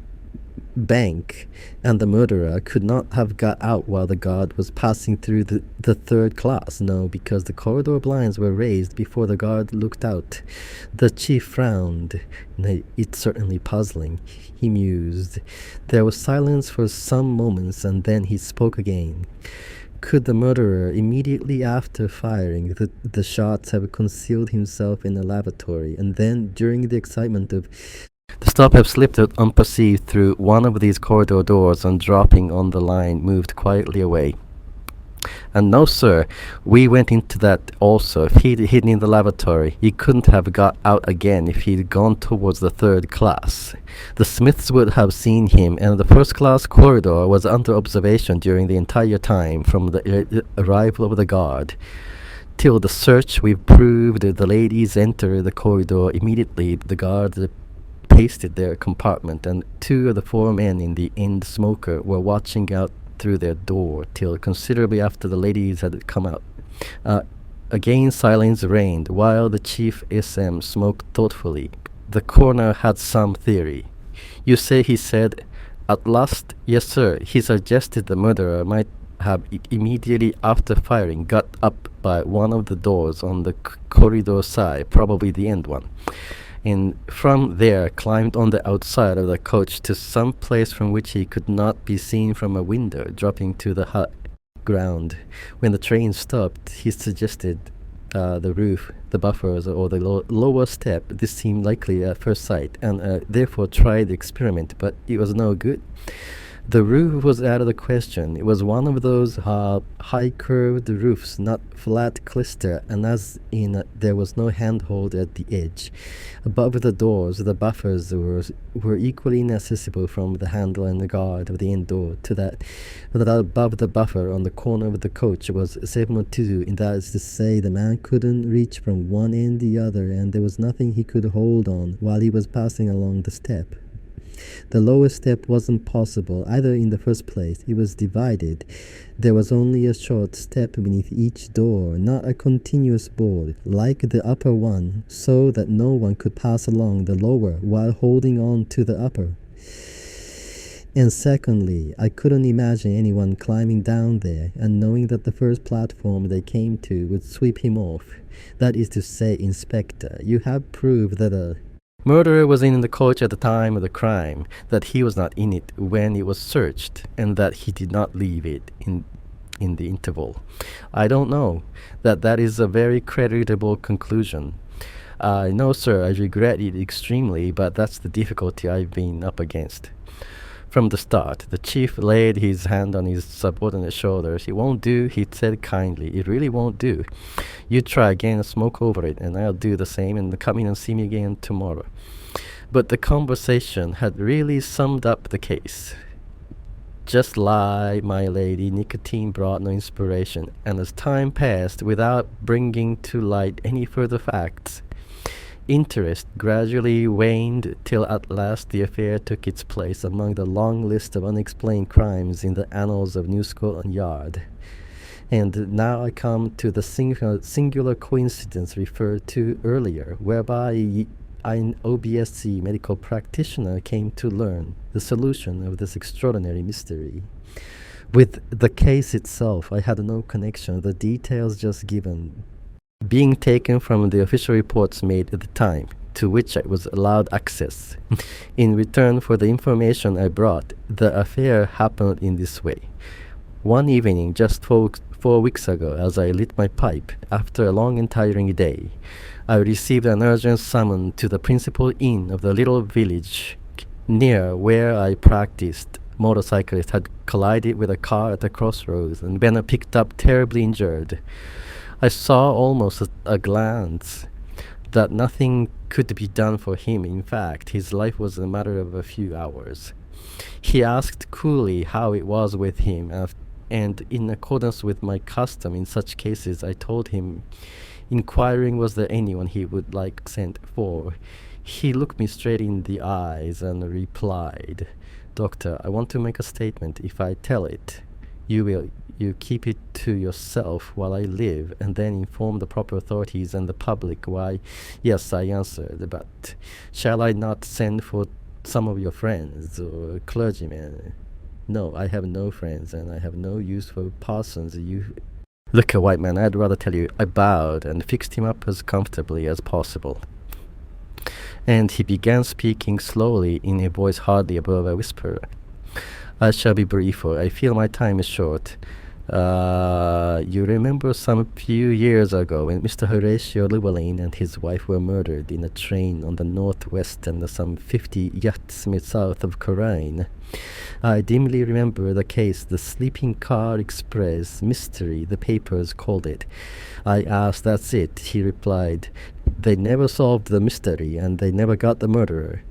bank and the murderer could not have got out while the guard was passing through the third class. No, because the corridor blinds were raised before the guard looked out. The chief frowned. It's certainly puzzling, he mused. There was silence for some moments, and then he spoke again. Could the murderer, immediately after firing the shots, have concealed himself in the lavatory, and then, during the excitement of the stop, have slipped out unperceived through one of these corridor doors and, dropping on the line, moved quietly away? And no, sir, we went into that also. If he'd hidden in the lavatory, he couldn't have got out again if he'd gone towards the third class. The Smiths would have seen him, and the first class corridor was under observation during the entire time from the arrival of the guard till the search. We've proved the ladies entered the corridor immediately. The guard pasted their compartment, and two of the four men in the end smoker were watching out through their door till considerably after the ladies had come out. Again silence reigned, while the chief SM smoked thoughtfully. The coroner had some theory. "You say," he said, at last. "Yes, sir. He suggested the murderer might have immediately after firing got up by one of the doors on the corridor side, probably the end one, and from there climbed on the outside of the coach to some place from which he could not be seen from a window, dropping to the ground. When the train stopped, he suggested the roof, the buffers, or the lower step. This seemed likely at first sight, and therefore tried the experiment, but it was no good. The roof was out of the question. It was one of those high curved roofs, not flat cluster, and as in there was no handhold at the edge. Above the doors, the buffers were equally inaccessible from the handle and the guard of the end door to that above the buffer on the corner of the coach was 702, and that is to say the man couldn't reach from one end to the other, and there was nothing he could hold on while he was passing along the step. The lower step wasn't possible either in the first place. It was divided. There was only a short step beneath each door, not a continuous board, like the upper one, so that no one could pass along the lower while holding on to the upper. And secondly, I couldn't imagine anyone climbing down there and knowing that the first platform they came to would sweep him off. That is to say, Inspector, you have proved that a murderer was in the coach at the time of the crime, that he was not in it when it was searched, and that he did not leave it in the interval. I don't know. That is a very creditable conclusion. No, sir, I regret it extremely, but that's the difficulty I've been up against. From the start, the chief laid his hand on his subordinate's shoulders. It won't do, he said kindly. It really won't do. You try again and smoke over it, and I'll do the same, and come in and see me again tomorrow. But the conversation had really summed up the case. Just lie, my lady. Nicotine brought no inspiration, and as time passed, without bringing to light any further facts, interest gradually waned till at last the affair took its place among the long list of unexplained crimes in the annals of New Scotland Yard. And now I come to the singular coincidence referred to earlier, whereby an OBSC medical practitioner came to learn the solution of this extraordinary mystery. With the case itself, I had no connection. The details just given being taken from the official reports made at the time, to which I was allowed access. In return for the information I brought, the affair happened in this way. One evening, just 4 weeks ago, as I lit my pipe, after a long and tiring day, I received an urgent summons to the principal inn of the little village near where I practiced. Motorcyclist had collided with a car at the crossroads and been picked up terribly injured. I saw almost at a glance that nothing could be done for him. In fact, his life was a matter of a few hours. He asked coolly how it was with him, and in accordance with my custom in such cases, I told him, inquiring was there anyone he would like sent for. He looked me straight in the eyes and replied, Doctor, I want to make a statement. If I tell it, you keep it to yourself while I live, and then inform the proper authorities and the public. Why, yes, I answered, but shall I not send for some of your friends or clergymen? No, I have no friends, and I have no use for parsons. You look, a white man, I'd rather tell you. I bowed and fixed him up as comfortably as possible. And he began speaking slowly in a voice hardly above a whisper. I shall be brief, for I feel my time is short. You remember some few years ago when Mr. Horatio Llewellyn and his wife were murdered in a train on the northwest and some 50 yachts south of Corrine. I dimly remember the case, the sleeping car express mystery, the papers called it. I asked, that's it, he replied. They never solved the mystery and they never got the murderer.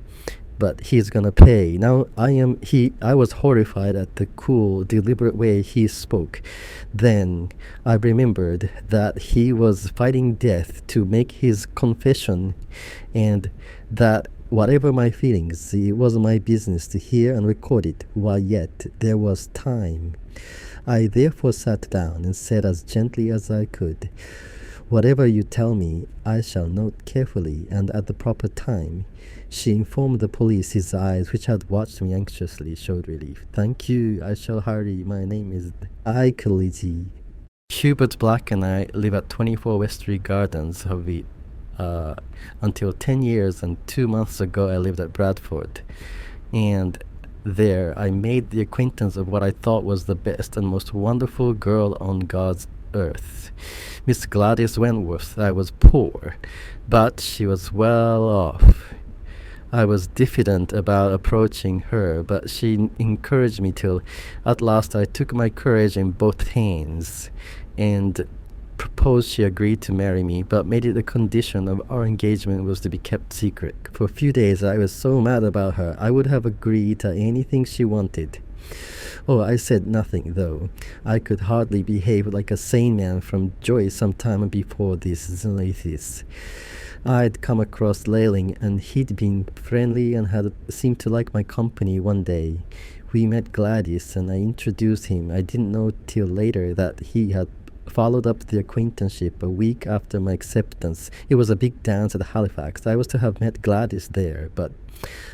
But he's gonna pay. Now I was horrified at the cool, deliberate way he spoke. Then I remembered that he was fighting death to make his confession, and that whatever my feelings, it was my business to hear and record it, while yet there was time. I therefore sat down and said as gently as I could, Whatever you tell me, I shall note carefully and at the proper time. She informed the police. His eyes, which had watched me anxiously, showed relief. Thank you. I shall hurry. My name is Aikaliji. Hubert Black and I live at 24 Westry Gardens, Hovi, until 10 years, and 2 months ago I lived at Bradford. And there I made the acquaintance of what I thought was the best and most wonderful girl on God's earth. Miss Gladys Wentworth. I was poor, but she was well off. I was diffident about approaching her, but she encouraged me till at last I took my courage in both hands and proposed. She agreed to marry me, but made it a condition of our engagement was to be kept secret. For a few days I was so mad about her. I would have agreed to anything she wanted. Oh, I said nothing, though. I could hardly behave like a sane man from joy some time before this latest. I'd come across Lailing, and he'd been friendly and had seemed to like my company one day. We met Gladys, and I introduced him. I didn't know till later that he had followed up the acquaintanceship a week after my acceptance. It was a big dance at Halifax. I was to have met Gladys there, but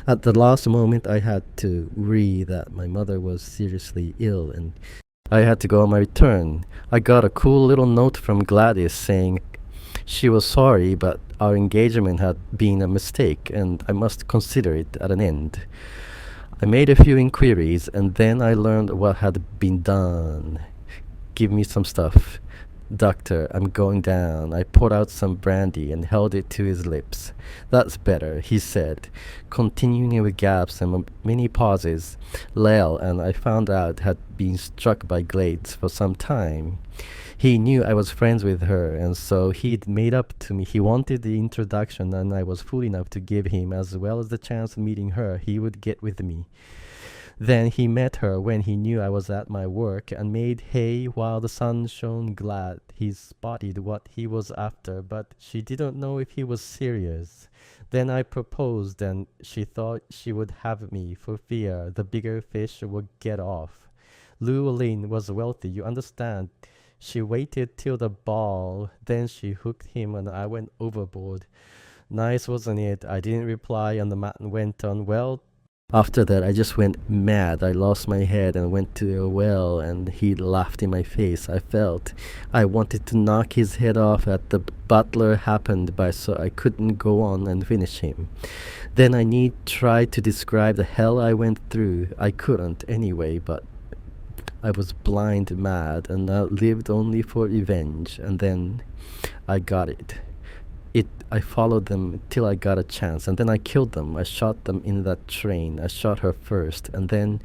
at the last moment I had to read that my mother was seriously ill, and I had to go on my return. I got a cool little note from Gladys saying she was sorry, but our engagement had been a mistake, and I must consider it at an end. I made a few inquiries, and then I learned what had been done. Give me some stuff. Doctor, I'm going down. I poured out some brandy and held it to his lips. That's better, he said, continuing with gaps and many pauses. Lyle and I found out had been struck by Glades for some time. He knew I was friends with her, and so he'd made up to me. He wanted the introduction, and I was fool enough to give him, as well as the chance of meeting her. He would get with me. Then he met her when he knew I was at my work, and made hay while the sun shone glad. He spotted what he was after, but she didn't know if he was serious. Then I proposed, and she thought she would have me for fear the bigger fish would get off. Llewellyn was wealthy, you understand. She waited till the ball, then she hooked him, and I went overboard. Nice, wasn't it? I didn't reply, and the man went on. Well, after that I just went mad. I lost my head and went to a well, and he laughed in my face. I wanted to knock his head off at the butler happened by, so I couldn't go on and finish him. Then I need try to describe the hell I went through. I couldn't anyway, but I was blind mad, and I lived only for revenge, and then I got it. I followed them till I got a chance, and then I killed them. I shot them in that train. I shot her first, and then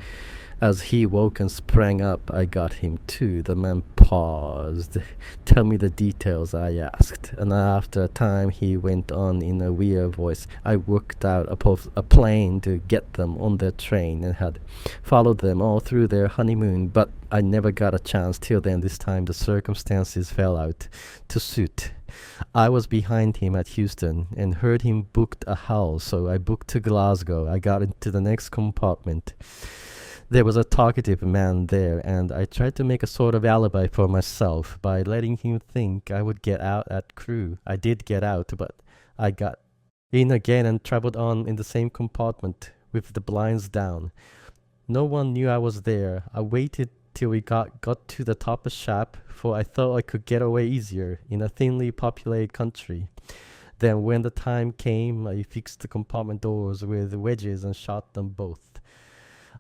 as he woke and sprang up, I got him too. The man paused. Tell me the details, I asked, and after a time he went on in a weird voice. I worked out a plan to get them on their train and had followed them all through their honeymoon, but I never got a chance till then. This time the circumstances fell out to suit. I was behind him at Houston and heard him booked a house, so I booked to Glasgow. I got into the next compartment. There was a talkative man there, and I tried to make a sort of alibi for myself by letting him think I would get out at Crewe. I did get out, but I got in again and traveled on in the same compartment with the blinds down. No one knew I was there. I waited till we got to the top of shape, for I thought I could get away easier in a thinly populated country. Then when the time came, I fixed the compartment doors with wedges and shot them both.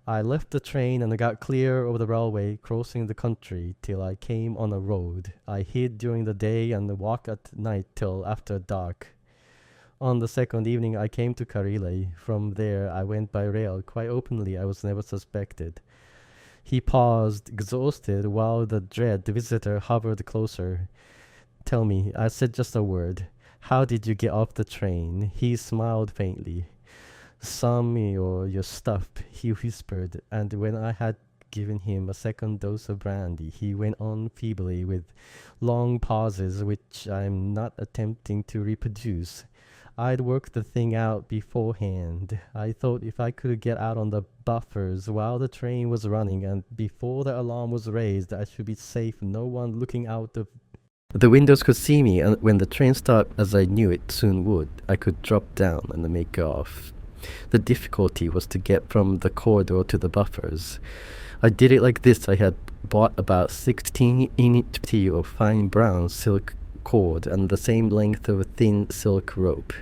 I left the train and I got clear of the railway, crossing the country till I came on a road. I hid during the day and walked at night till after dark. On the second evening I came to Karile. From there I went by rail. Quite openly, I was never suspected. He paused, exhausted, while the dread visitor hovered closer. Tell me, I said just a word. How did you get off the train? He smiled faintly. Some or your stuff, he whispered, and when I had given him a second dose of brandy, he went on feebly with long pauses which I'm not attempting to reproduce. I'd worked the thing out beforehand. I thought if I could get out on the buffers while the train was running and before the alarm was raised, I should be safe, no one looking out of The windows could see me, and when the train stopped, as I knew it soon would, I could drop down and make off. The difficulty was to get from the corridor to the buffers. I did it like this. I had bought about 16-inch of fine brown silk cord and the same length of thin silk rope.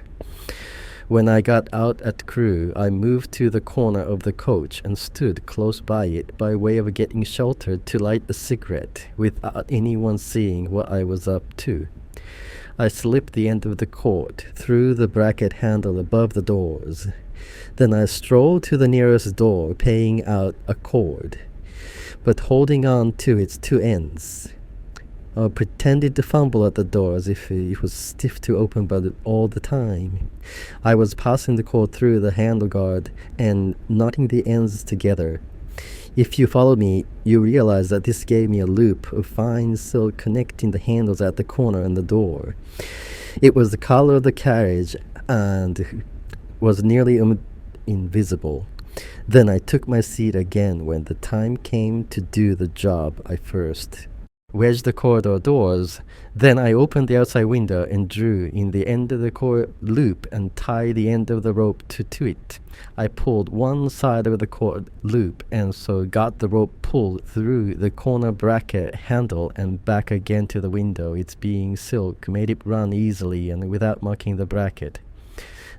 When I got out at Crewe, I moved to the corner of the coach and stood close by it by way of getting sheltered to light a cigarette without anyone seeing what I was up to. I slipped the end of the cord through the bracket handle above the doors. Then I strolled to the nearest door, paying out a cord, but holding on to its two ends. I pretended to fumble at the door as if it was stiff to open, but all the time I was passing the cord through the handle guard and knotting the ends together. If you follow me, you realize that this gave me a loop of fine silk connecting the handles at the corner and the door. It was the color of the carriage and was nearly invisible. Then I took my seat again when the time came to do the job. I first wedged the corridor doors. Then I opened the outside window and drew in the end of the cord loop and tied the end of the rope to it. I pulled one side of the cord loop and so got the rope pulled through the corner bracket handle and back again to the window. Its being silk made it run easily and without marking the bracket.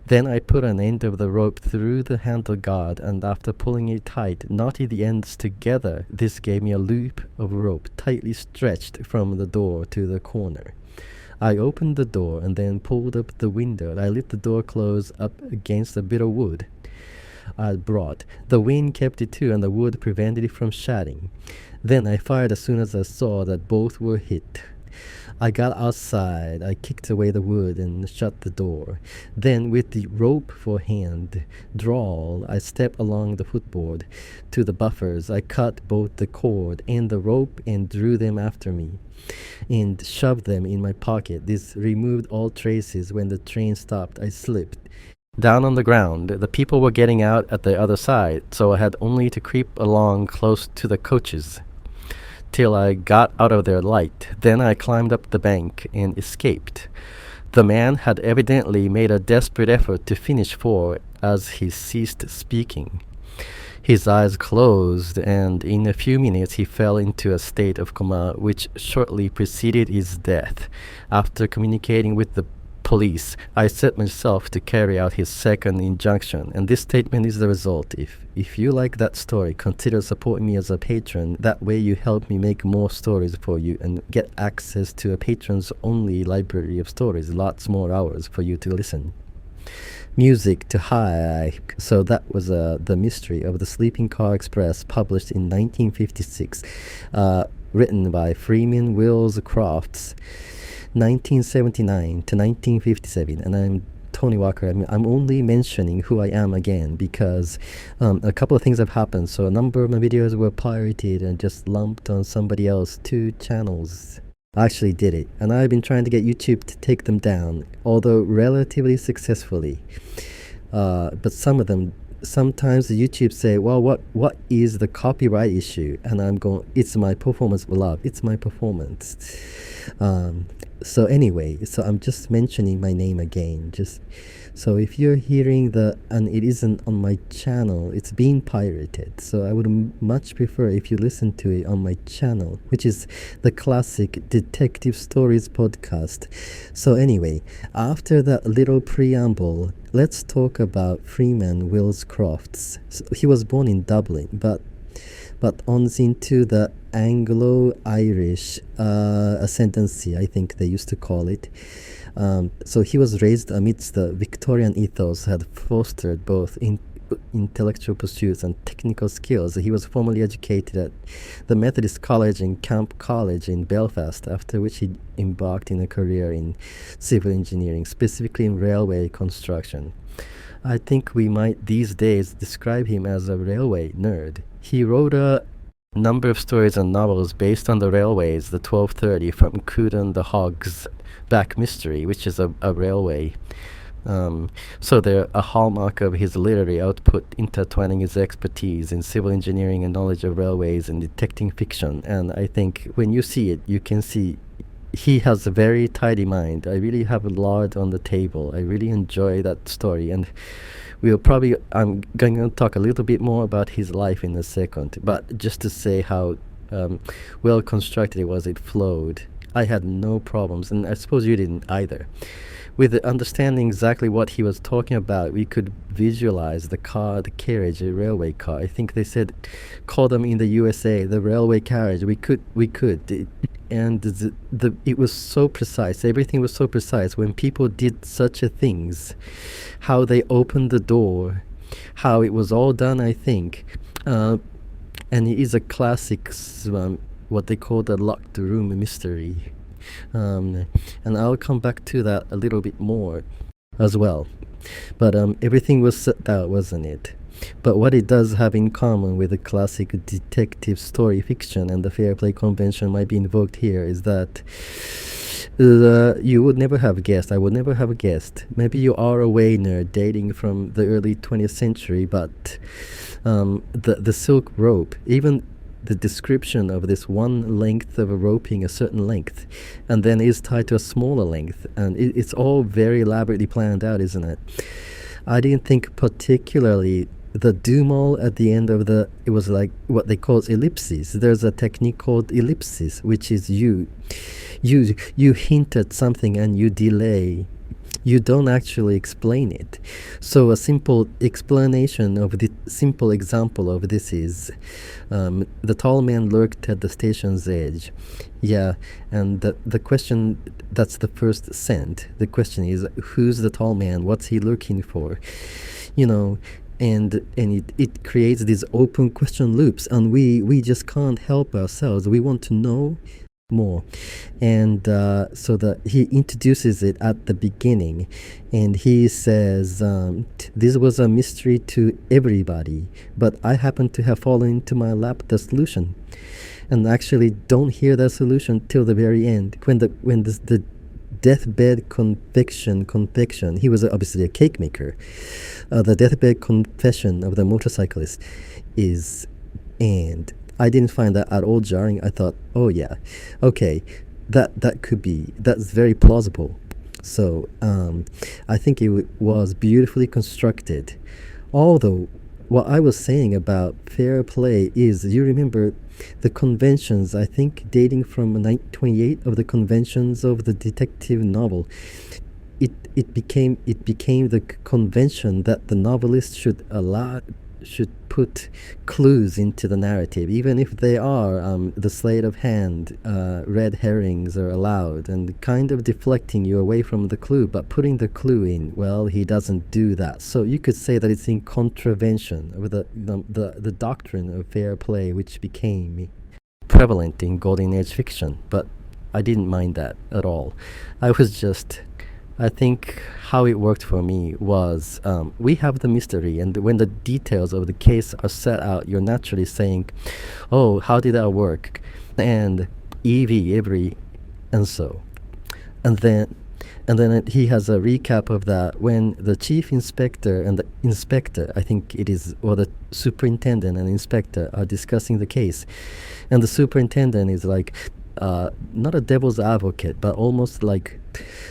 Then I put an end of the rope through the handle guard, and after pulling it tight, knotted the ends together. This gave me a loop of rope tightly stretched from the door to the corner. I opened the door and then pulled up the window. I let the door close up against a bit of wood I brought. The wind kept it too, and the wood prevented it from shattering. Then I fired as soon as I saw that both were hit. I got outside. I kicked away the wood and shut the door. Then, with the rope for hand drawl, I stepped along the footboard to the buffers. I cut both the cord and the rope and drew them after me and shoved them in my pocket. This removed all traces. When the train stopped, I slipped down on the ground. The people were getting out at the other side, so I had only to creep along close to the coaches till I got out of their light. Then I climbed up the bank and escaped. The man had evidently made a desperate effort to finish, for as he ceased speaking, his eyes closed, and in a few minutes he fell into a state of coma which shortly preceded his death. After communicating with the police, I set myself to carry out his second injunction, and this statement is the result. If you like that story, consider supporting me as a patron. That way you help me make more stories for you and get access to a patrons only library of stories, lots more hours for you to listen. Music to High. So that was The Mystery of the Sleeping Car Express, published in 1956, written by Freeman, Wills, Crofts, 1979 to 1957. And I'm Tony Walker. I'm only mentioning who I am again because a couple of things have happened. So a number of my videos were pirated and just lumped on somebody else, 2 channels. I actually did it, and I've been trying to get YouTube to take them down, although relatively successfully. But some of them, sometimes the YouTube say, well, what is the copyright issue? And I'm going, it's my performance, love. It's my performance. So anyway, so I'm just mentioning my name again. So if you're hearing and it isn't on my channel, it's being pirated. So I would much prefer if you listen to it on my channel, which is the classic Detective Stories podcast. So anyway, after that little preamble, let's talk about Freeman Wills Crofts. So he was born in Dublin, but on into the Anglo-Irish ascendancy, I think they used to call it. So he was raised amidst the Victorian ethos had fostered both intellectual pursuits and technical skills. He was formally educated at the Methodist College and Camp College in Belfast, after which he embarked in a career in civil engineering, specifically in railway construction. I think we might these days describe him as a railway nerd. He wrote a number of stories and novels based on the railways, the 1230 from Cooten the Hog's Back Mystery, which is a railway. So they're a hallmark of his literary output, intertwining his expertise in civil engineering and knowledge of railways and detecting fiction. And I think when you see it, you can see he has a very tidy mind. I really have a lot on the table. I really enjoy that story, and I'm going to talk a little bit more about his life in a second. But just to say how well constructed it was, it flowed. I had no problems, and I suppose you didn't either. With understanding exactly what he was talking about, we could visualize the car, the carriage, a railway car. I think they said, call them in the USA the railway carriage. And it was so precise. Everything was so precise. When people did such a things, how they opened the door, how it was all done, I think. And it is a classic, what they call the locked room mystery. And I'll come back to that a little bit more as well. But everything was set out, wasn't it? But what it does have in common with the classic detective story fiction and the fair play convention might be invoked here is that you would never have guessed, I would never have guessed. Maybe you are a Wayner dating from the early 20th century, but the silk rope, even the description of this one length of a roping, a certain length, and then is tied to a smaller length, and it's all very elaborately planned out, isn't it? I didn't think particularly the denouement at the end of it was like what they call ellipses. There's a technique called ellipsis, which is you hint at something and you delay. You don't actually explain it. So a simple explanation of the simple example of this is the tall man lurked at the station's edge. Yeah, and the question, that's the first scent. The question is, who's the tall man? What's he looking for? And it creates these open question loops, and we just can't help ourselves. We want to know more, and so that he introduces it at the beginning, and he says this was a mystery to everybody, but I happen to have fallen into my lap the solution, and actually don't hear the solution till the very end when the deathbed confection. He was obviously a cake maker. The deathbed confession of the motorcyclist is, and I didn't find that at all jarring. I thought, oh yeah, okay, that could be, that's very plausible. So I think it was beautifully constructed. Although what I was saying about fair play is, you remember the conventions, I think dating from 1928, of the conventions of the detective novel. It became the convention that the novelist should put clues into the narrative, even if they are the sleight of hand, red herrings are allowed, and kind of deflecting you away from the clue, but putting the clue in. Well, he doesn't do that. So you could say that it's in contravention of the doctrine of fair play, which became prevalent in Golden Age fiction. But I didn't mind that at all. I think how it worked for me was, we have the mystery, and when the details of the case are set out, you're naturally saying, oh, how did that work? And every, and so. And then he has a recap of that when the chief inspector and the inspector, I think it is, or the superintendent and inspector are discussing the case. And the superintendent is like, not a devil's advocate, but almost like,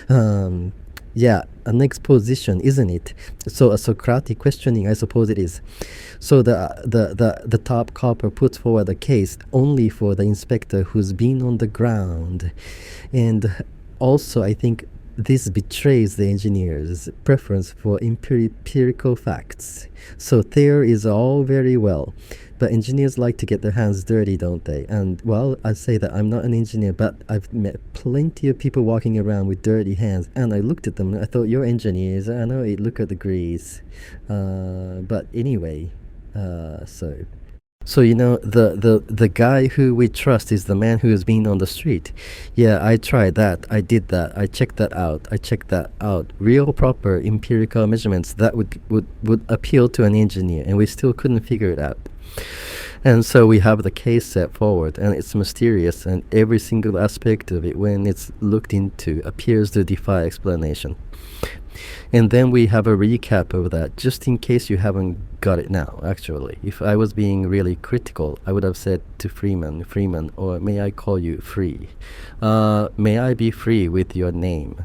an exposition, isn't it? So a Socratic questioning, I suppose it is. So the top copper puts forward a case only for the inspector who's been on the ground. And also, I think this betrays the engineer's preference for empirical facts. So there is all very well, but engineers like to get their hands dirty, don't they? And, well, I say that I'm not an engineer, but I've met plenty of people walking around with dirty hands, and I looked at them and I thought, you're engineers. I know, look at the grease. But anyway, So the guy who we trust is the man who has been on the street. Yeah, I tried that. I did that. I checked that out. Real proper empirical measurements that would appeal to an engineer, and we still couldn't figure it out. And so we have the case set forward, and it's mysterious, and every single aspect of it, when it's looked into, appears to defy explanation. And then we have a recap of that, just in case you haven't got it now, actually. If I was being really critical, I would have said to Freeman, or may I call you Free? May I be free with your name?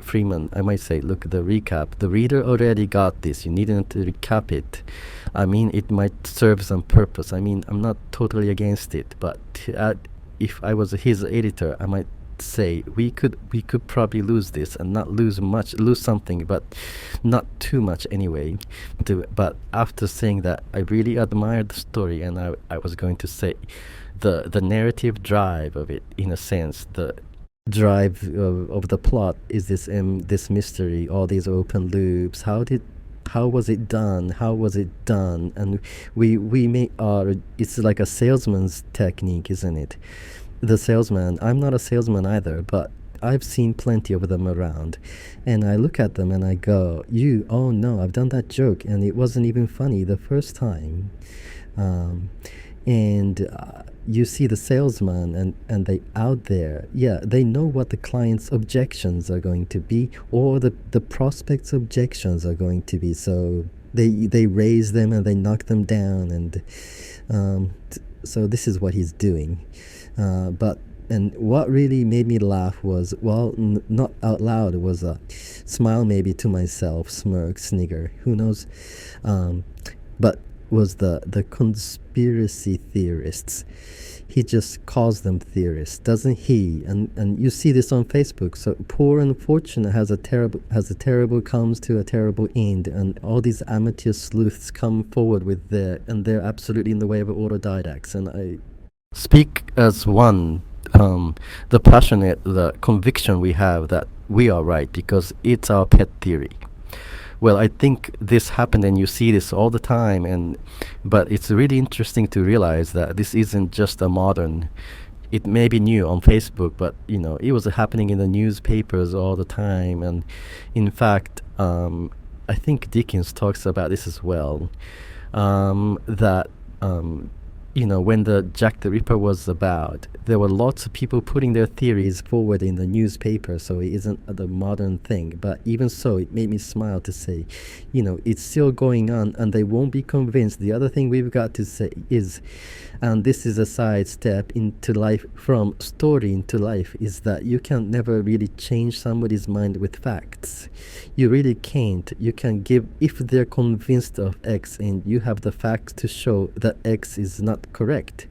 Freeman, I might say, look, the recap. The reader already got this. You needn't recap it. I mean, it might serve some purpose. I mean, I'm not totally against it, but if I was his editor, I might say we could probably lose this and not lose much, lose something, but not too much anyway. But after saying that, I really admired the story, and I was going to say the narrative drive of it, in a sense, the drive of the plot is this mystery, all these open loops. How was it done? How was it done? And we make it's like a salesman's technique, isn't it? The salesman. I'm not a salesman either, but I've seen plenty of them around, and I look at them and I go, oh no, I've done that joke and it wasn't even funny the first time. And you see the salesman, and they out there, they know what the client's objections are going to be, or the prospect's objections are going to be, so they raise them and they knock them down, and so this is what he's doing. And what really made me laugh was, not out loud, it was a smile maybe to myself, smirk, snigger, who knows, but was the conspiracy theorists. He just calls them theorists, doesn't he? And you see this on Facebook. So poor and fortunate has a terrible comes to a terrible end, and all these amateur sleuths come forward with and they're absolutely in the way of autodidacts. And I speak as one, the passionate, the conviction we have that we are right because it's our pet theory. Well, I think this happened, and you see this all the time, but it's really interesting to realize that this isn't just a modern. It may be new on Facebook, but it was happening in the newspapers all the time. And in fact, I think Dickens talks about this as well. That when the Jack the Ripper was about, there were lots of people putting their theories forward in the newspaper, so it isn't the modern thing. But even so, it made me smile to say, it's still going on, and they won't be convinced. The other thing we've got to say is, and this is a side step into life, from story into life, is that you can never really change somebody's mind with facts. You really can't. You can give, if they're convinced of X and you have the facts to show that X is not correct,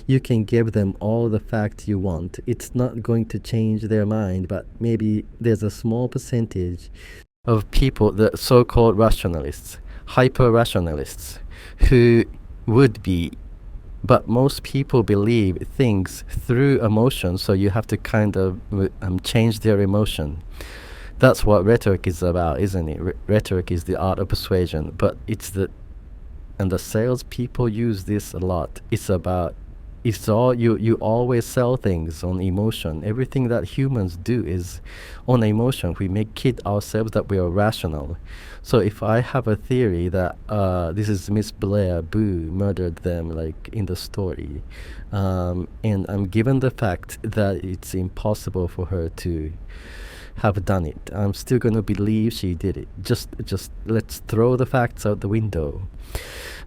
you can give them all the facts you want. It's not going to change their mind, but maybe there's a small percentage of people, the so-called rationalists, hyper-rationalists, who would be, but most people believe things through emotion, so you have to kind of change their emotion. That's what rhetoric is about, isn't it? Rhetoric is the art of persuasion, but and the salespeople use this a lot. You always sell things on emotion. Everything that humans do is on emotion. We kid ourselves that we are rational. So if I have a theory that this is Miss Blair, Boo murdered them, like in the story, and I'm given the fact that it's impossible for her to have done it, I'm still going to believe she did it. Just let's throw the facts out the window.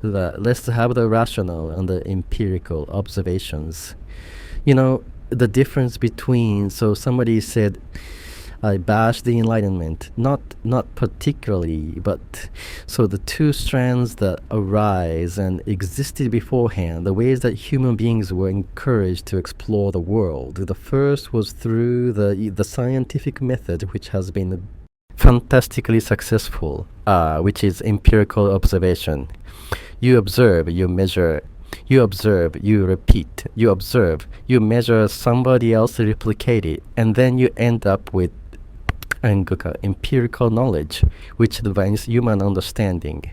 Let's have the rational and the empirical observations. The difference between, so somebody said, I bash the Enlightenment, not particularly, but so the two strands that arise and existed beforehand, the ways that human beings were encouraged to explore the world. The first was through the scientific method, which has been fantastically successful, which is empirical observation. You observe, you measure. You observe, you repeat. You observe, you measure, somebody else replicate it, and then you end up with empirical knowledge, which defines human understanding.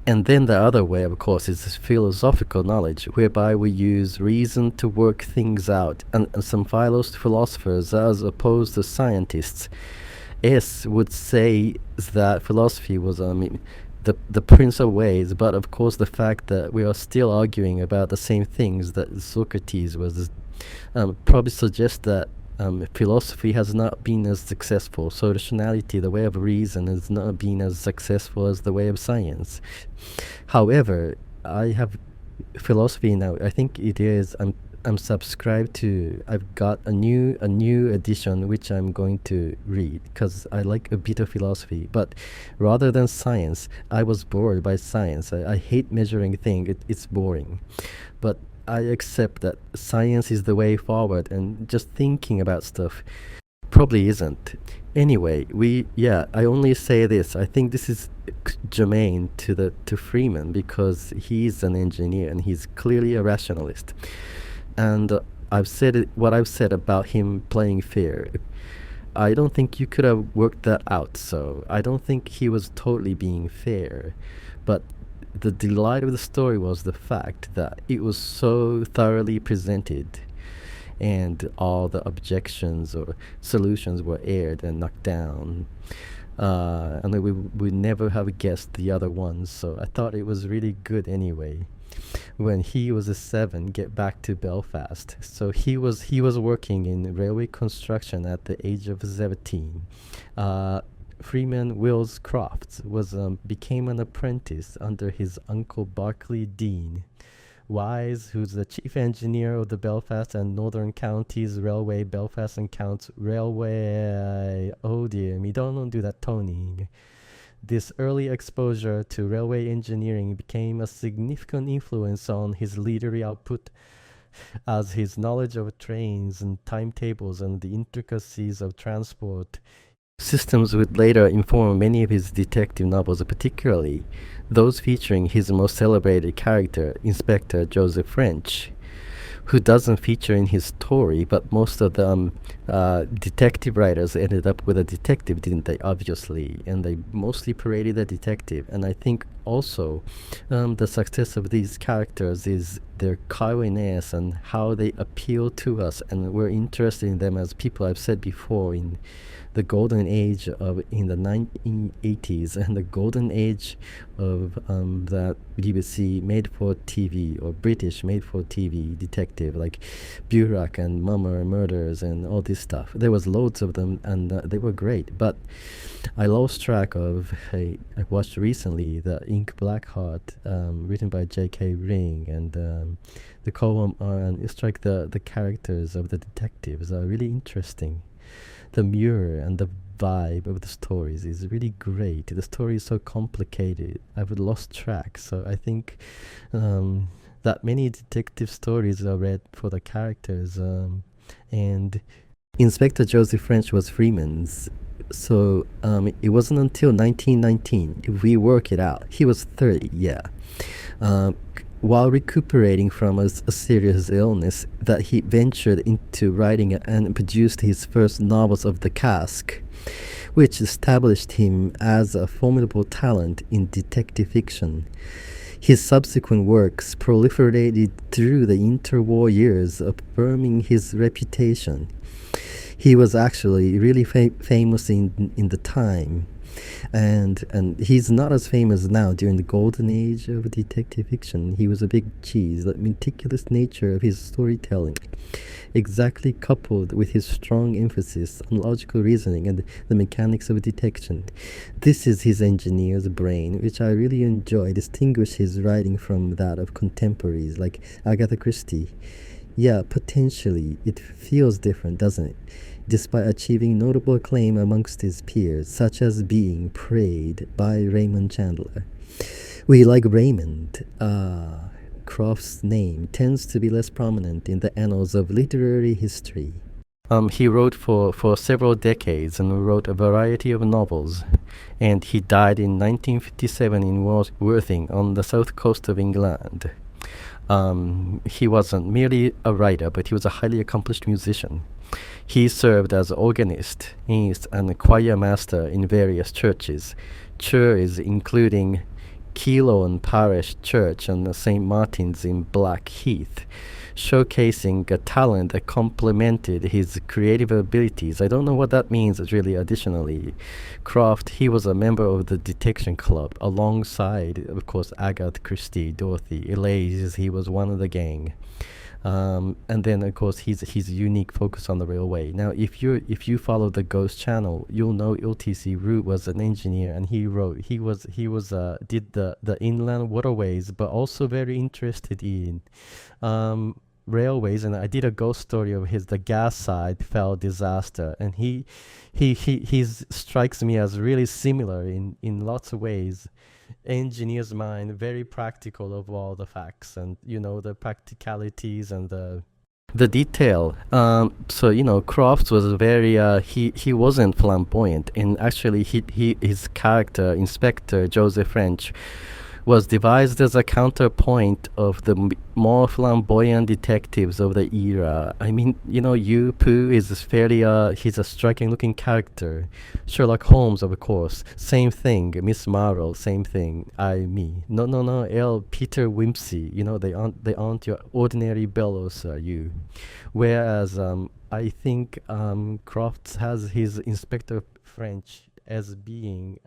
And then the other way, of course, is philosophical knowledge, whereby we use reason to work things out. And some philosophers, as opposed to scientists, would say that philosophy was the prince of ways, but of course the fact that we are still arguing about the same things that Socrates was probably suggests that philosophy has not been as successful. So rationality, the way of reason, has not been as successful as the way of science. However, I have philosophy now. I think it is. I'm subscribed to. I've got a new edition which I'm going to read because I like a bit of philosophy. But rather than science, I was bored by science. I hate measuring things. It's boring. But I accept that science is the way forward, and just thinking about stuff probably isn't. Anyway, I only say this. I think this is germane to Freeman because he's an engineer and he's clearly a rationalist. And I've said what I've said about him playing fair. I don't think you could have worked that out. So I don't think he was totally being fair, but the delight of the story was the fact that it was so thoroughly presented, and all the objections or solutions were aired and knocked down. And we would never have guessed the other ones, so I thought it was really good anyway. When he was a 7, get back to Belfast. So he was working in railway construction at the age of 17. Freeman Wills Crofts became an apprentice under his uncle Barclay Dean Wise, who's the chief engineer of the Belfast and Northern Counties Railway, Belfast and Counts Railway. Oh dear, me don't do that toning. This early exposure to railway engineering became a significant influence on his literary output, as his knowledge of trains and timetables and the intricacies of transport systems would later inform many of his detective novels, particularly those featuring his most celebrated character, Inspector Joseph French, who doesn't feature in his story, but most of the detective writers ended up with a detective, didn't they? Obviously, and they mostly paraded a detective. And I think also the success of these characters is their coyness and how they appeal to us, and we're interested in them as people. I've said before, in the golden age of in the 1980s and the golden age of that BBC made-for-TV or British made-for-TV detective like Burak and Mummer Murders and all this stuff. There was loads of them, and they were great. But I lost track of. I watched recently the Ink Black Heart, written by J.K. Ring, and the column on. It's like the characters of the detectives are really interesting. The mirror and the vibe of the stories is really great. The story is so complicated. I've lost track. So I think that many detective stories are read for the characters. And Inspector Joseph French was Freeman's. So it wasn't until 1919, if we work it out, he was 30, yeah. While recuperating from a serious illness, that he ventured into writing and produced his first novels of the cask, which established him as a formidable talent in detective fiction. His subsequent works proliferated through the interwar years, affirming his reputation. He was actually really famous in the time. And he's not as famous now. During the golden age of detective fiction, he was a big cheese. The meticulous nature of his storytelling, exactly coupled with his strong emphasis on logical reasoning and the mechanics of detection. This is his engineer's brain, which I really enjoy, distinguish his writing from that of contemporaries like Agatha Christie. Yeah, potentially, it feels different, doesn't it? Despite achieving notable acclaim amongst his peers, such as being praised by Raymond Chandler. We like Raymond. Crofts' name tends to be less prominent in the annals of literary history. He wrote for several decades and wrote a variety of novels, and he died in 1957 in Worthing on the south coast of England. He wasn't merely a writer, but he was a highly accomplished musician. He served as organist and choir master in various churches including Keelown Parish Church and St. Martin's in Blackheath, showcasing a talent that complemented his creative abilities. I don't know what that means really additionally. Croft, he was a member of the Detection Club alongside, of course, Agatha Christie, Dorothy, Elise. He was one of the gang. And then of course his unique focus on the railway. Now if you follow the Ghost channel, you'll know LTC Root was an engineer, and he did the inland waterways, but also very interested in railways. And I did a ghost story of his, the gas side fell disaster, and he strikes me as really similar in lots of ways. Engineer's mind, very practical of all the facts, and the practicalities and the detail. So Crofts was very he wasn't flamboyant, and actually his character Inspector Joseph French was devised as a counterpoint of the more flamboyant detectives of the era. I mean, Yu Poo is fairly, he's a striking looking character. Sherlock Holmes, of course, same thing. Miss Marvel, same thing. Me. No, Peter Wimsey, they aren't your ordinary bellows, you. Whereas, I think, Crofts has his Inspector French as being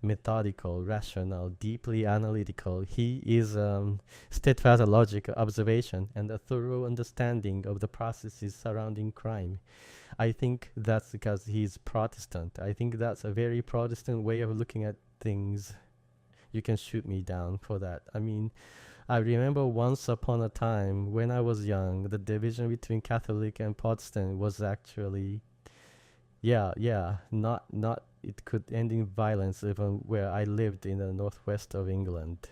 methodical, rational, deeply analytical. He is steadfast logic, observation, and a thorough understanding of the processes surrounding crime. I think that's because he's Protestant. I think that's a very Protestant way of looking at things. You can shoot me down for that. I mean, I remember once upon a time when I was young, the division between Catholic and Protestant was actually not it could end in violence even where I lived in the northwest of England.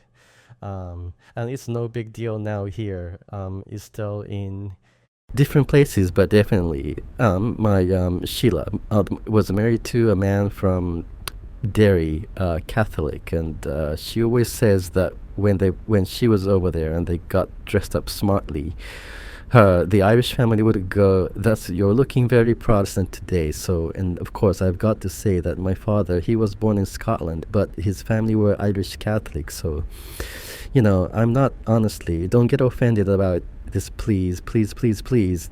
And it's no big deal now here. It's still in different places, but definitely. My Sheila was married to a man from Derry, Catholic, and she always says that when she was over there and they got dressed up smartly, the Irish family would go, you're looking very Protestant today. So, and of course, I've got to say that my father, he was born in Scotland, but his family were Irish Catholic. So, I'm not, honestly, don't get offended about this, please.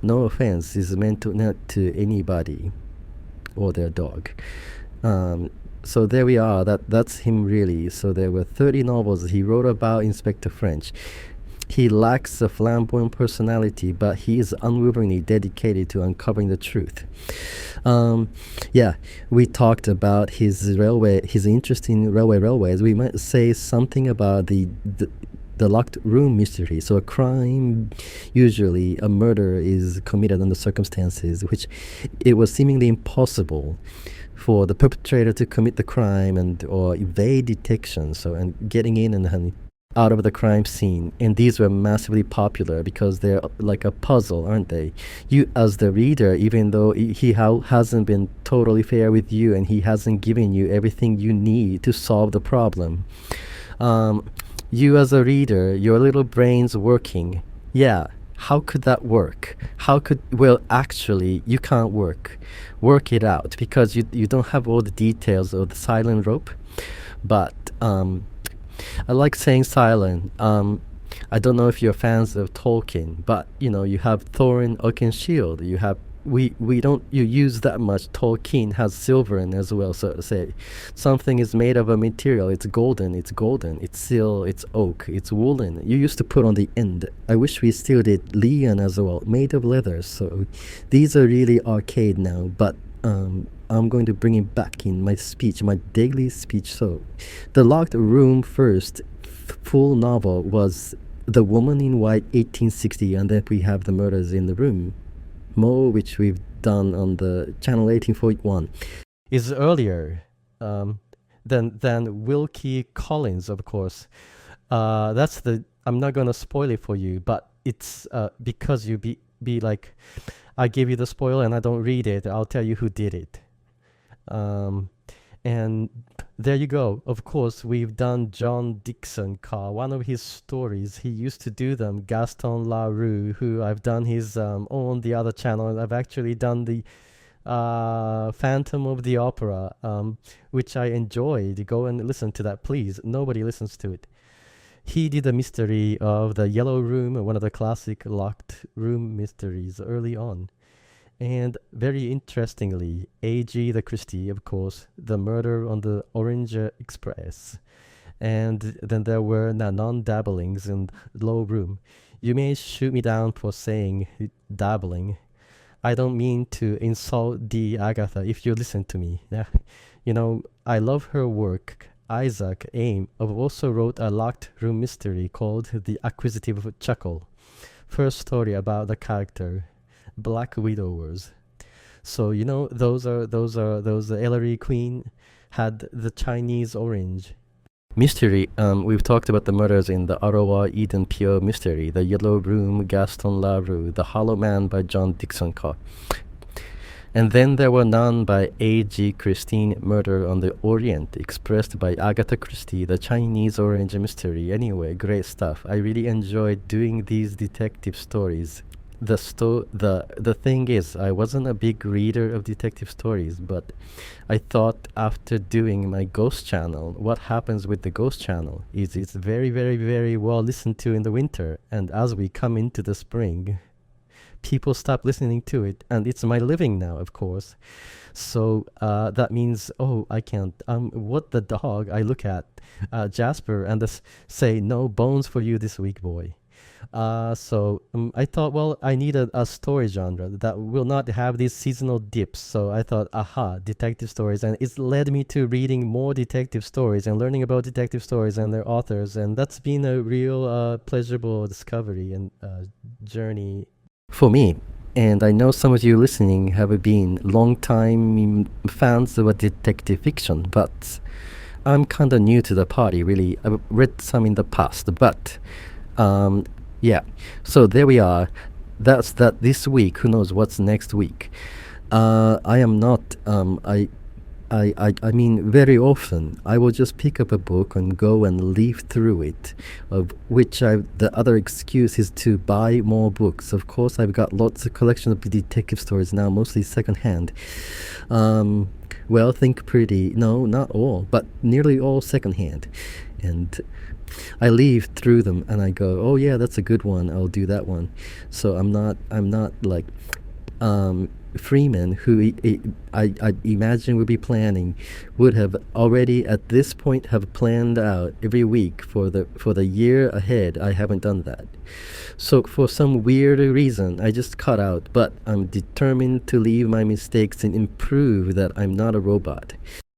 No offense is meant to not to anybody or their dog. So there we are. That's him really. So there were 30 novels he wrote about Inspector French. He lacks a flamboyant personality, but he is unwaveringly dedicated to uncovering the truth. We talked about his interest in railways. We might say something about the locked room mystery. So a crime, usually a murder, is committed under circumstances which it was seemingly impossible for the perpetrator to commit the crime or evade detection. So, and getting in and out of the crime scene. And these were massively popular because they're like a puzzle, aren't they? You, as the reader, even though he hasn't been totally fair with you and he hasn't given you everything you need to solve the problem, you as a reader, your little brain's working. Yeah, how could that work? Actually, you can't work it out because you don't have all the details of the silent rope. But I like saying silent. I don't know if you're fans of Tolkien, but you have Thorin Oakenshield. You have we don't use that much. Tolkien has silver in as well. So to say, something is made of a material. It's golden. It's steel. It's oak. It's woolen. You used to put on the end. I wish we still did. Leon as well, made of leather. So these are really arcade now, but I'm going to bring it back in my speech, my daily speech. So, The Locked Room first full novel was The Woman in White, 1860, and then we have The Murders in the Room. Mo, which we've done on the channel 1841, is earlier than Wilkie Collins, of course. I'm not going to spoil it for you, but it's because you be like, I give you the spoiler and I don't read it, I'll tell you who did it. And there you go. Of course, we've done John Dixon Carr. One of his stories, he used to do them. Gaston Larue, who I've done his on the other channel. And I've actually done Phantom of the Opera, which I enjoyed. Go and listen to that, please. Nobody listens to it. He did a mystery of the Yellow Room, one of the classic locked room mysteries early on. And very interestingly, A.G. the Christie, of course, the murder on the Orange Express. And then there were non-dabblings in Low Room. You may shoot me down for saying dabbling. I don't mean to insult the Agatha if you listen to me. Yeah. I love her work. Isaac Ames also wrote a locked room mystery called The Acquisitive Chuckle. First story about the character, Black Widowers. So those Ellery Queen had the Chinese orange. Mystery. We've talked about the murders in the Ottawa Eden Pure mystery, The Yellow Room, Gaston Larue, The Hollow Man by John Dixon Carr. And then there were none by A.G. Christine, Murder on the Orient, expressed by Agatha Christie, the Chinese Orange mystery. Anyway, great stuff. I really enjoyed doing these detective stories. The thing is, I wasn't a big reader of detective stories, but I thought after doing my Ghost Channel, what happens with the Ghost Channel is it's very, very, very well listened to in the winter, and as we come into the spring, people stop listening to it, and it's my living now, of course. So that means, I can't. What the dog? I look at Jasper and say, no bones for you this week, boy. So I thought, well, I need a story genre that will not have these seasonal dips. So I thought, detective stories. And it's led me to reading more detective stories and learning about detective stories and their authors. And that's been a real pleasurable discovery and journey for me. And I know some of you listening have been long-time fans of detective fiction, but I'm kind of new to the party, really. I've read some in the past, but yeah. So there we are. That's that this week. Who knows what's next week? I am not. I mean, very often I will just pick up a book and go and leaf through it, of which the other excuse is to buy more books. Of course, I've got lots of collection of detective stories now, mostly secondhand. Well, Think Pretty, no, not all, but nearly all secondhand. And I leaf through them and I go, oh yeah, that's a good one, I'll do that one. So I'm not like Freeman, who I imagine would be planning, would have already at this point have planned out every week for the year ahead. I haven't done that. So for some weird reason, I just cut out, but I'm determined to leave my mistakes and improve that I'm not a robot.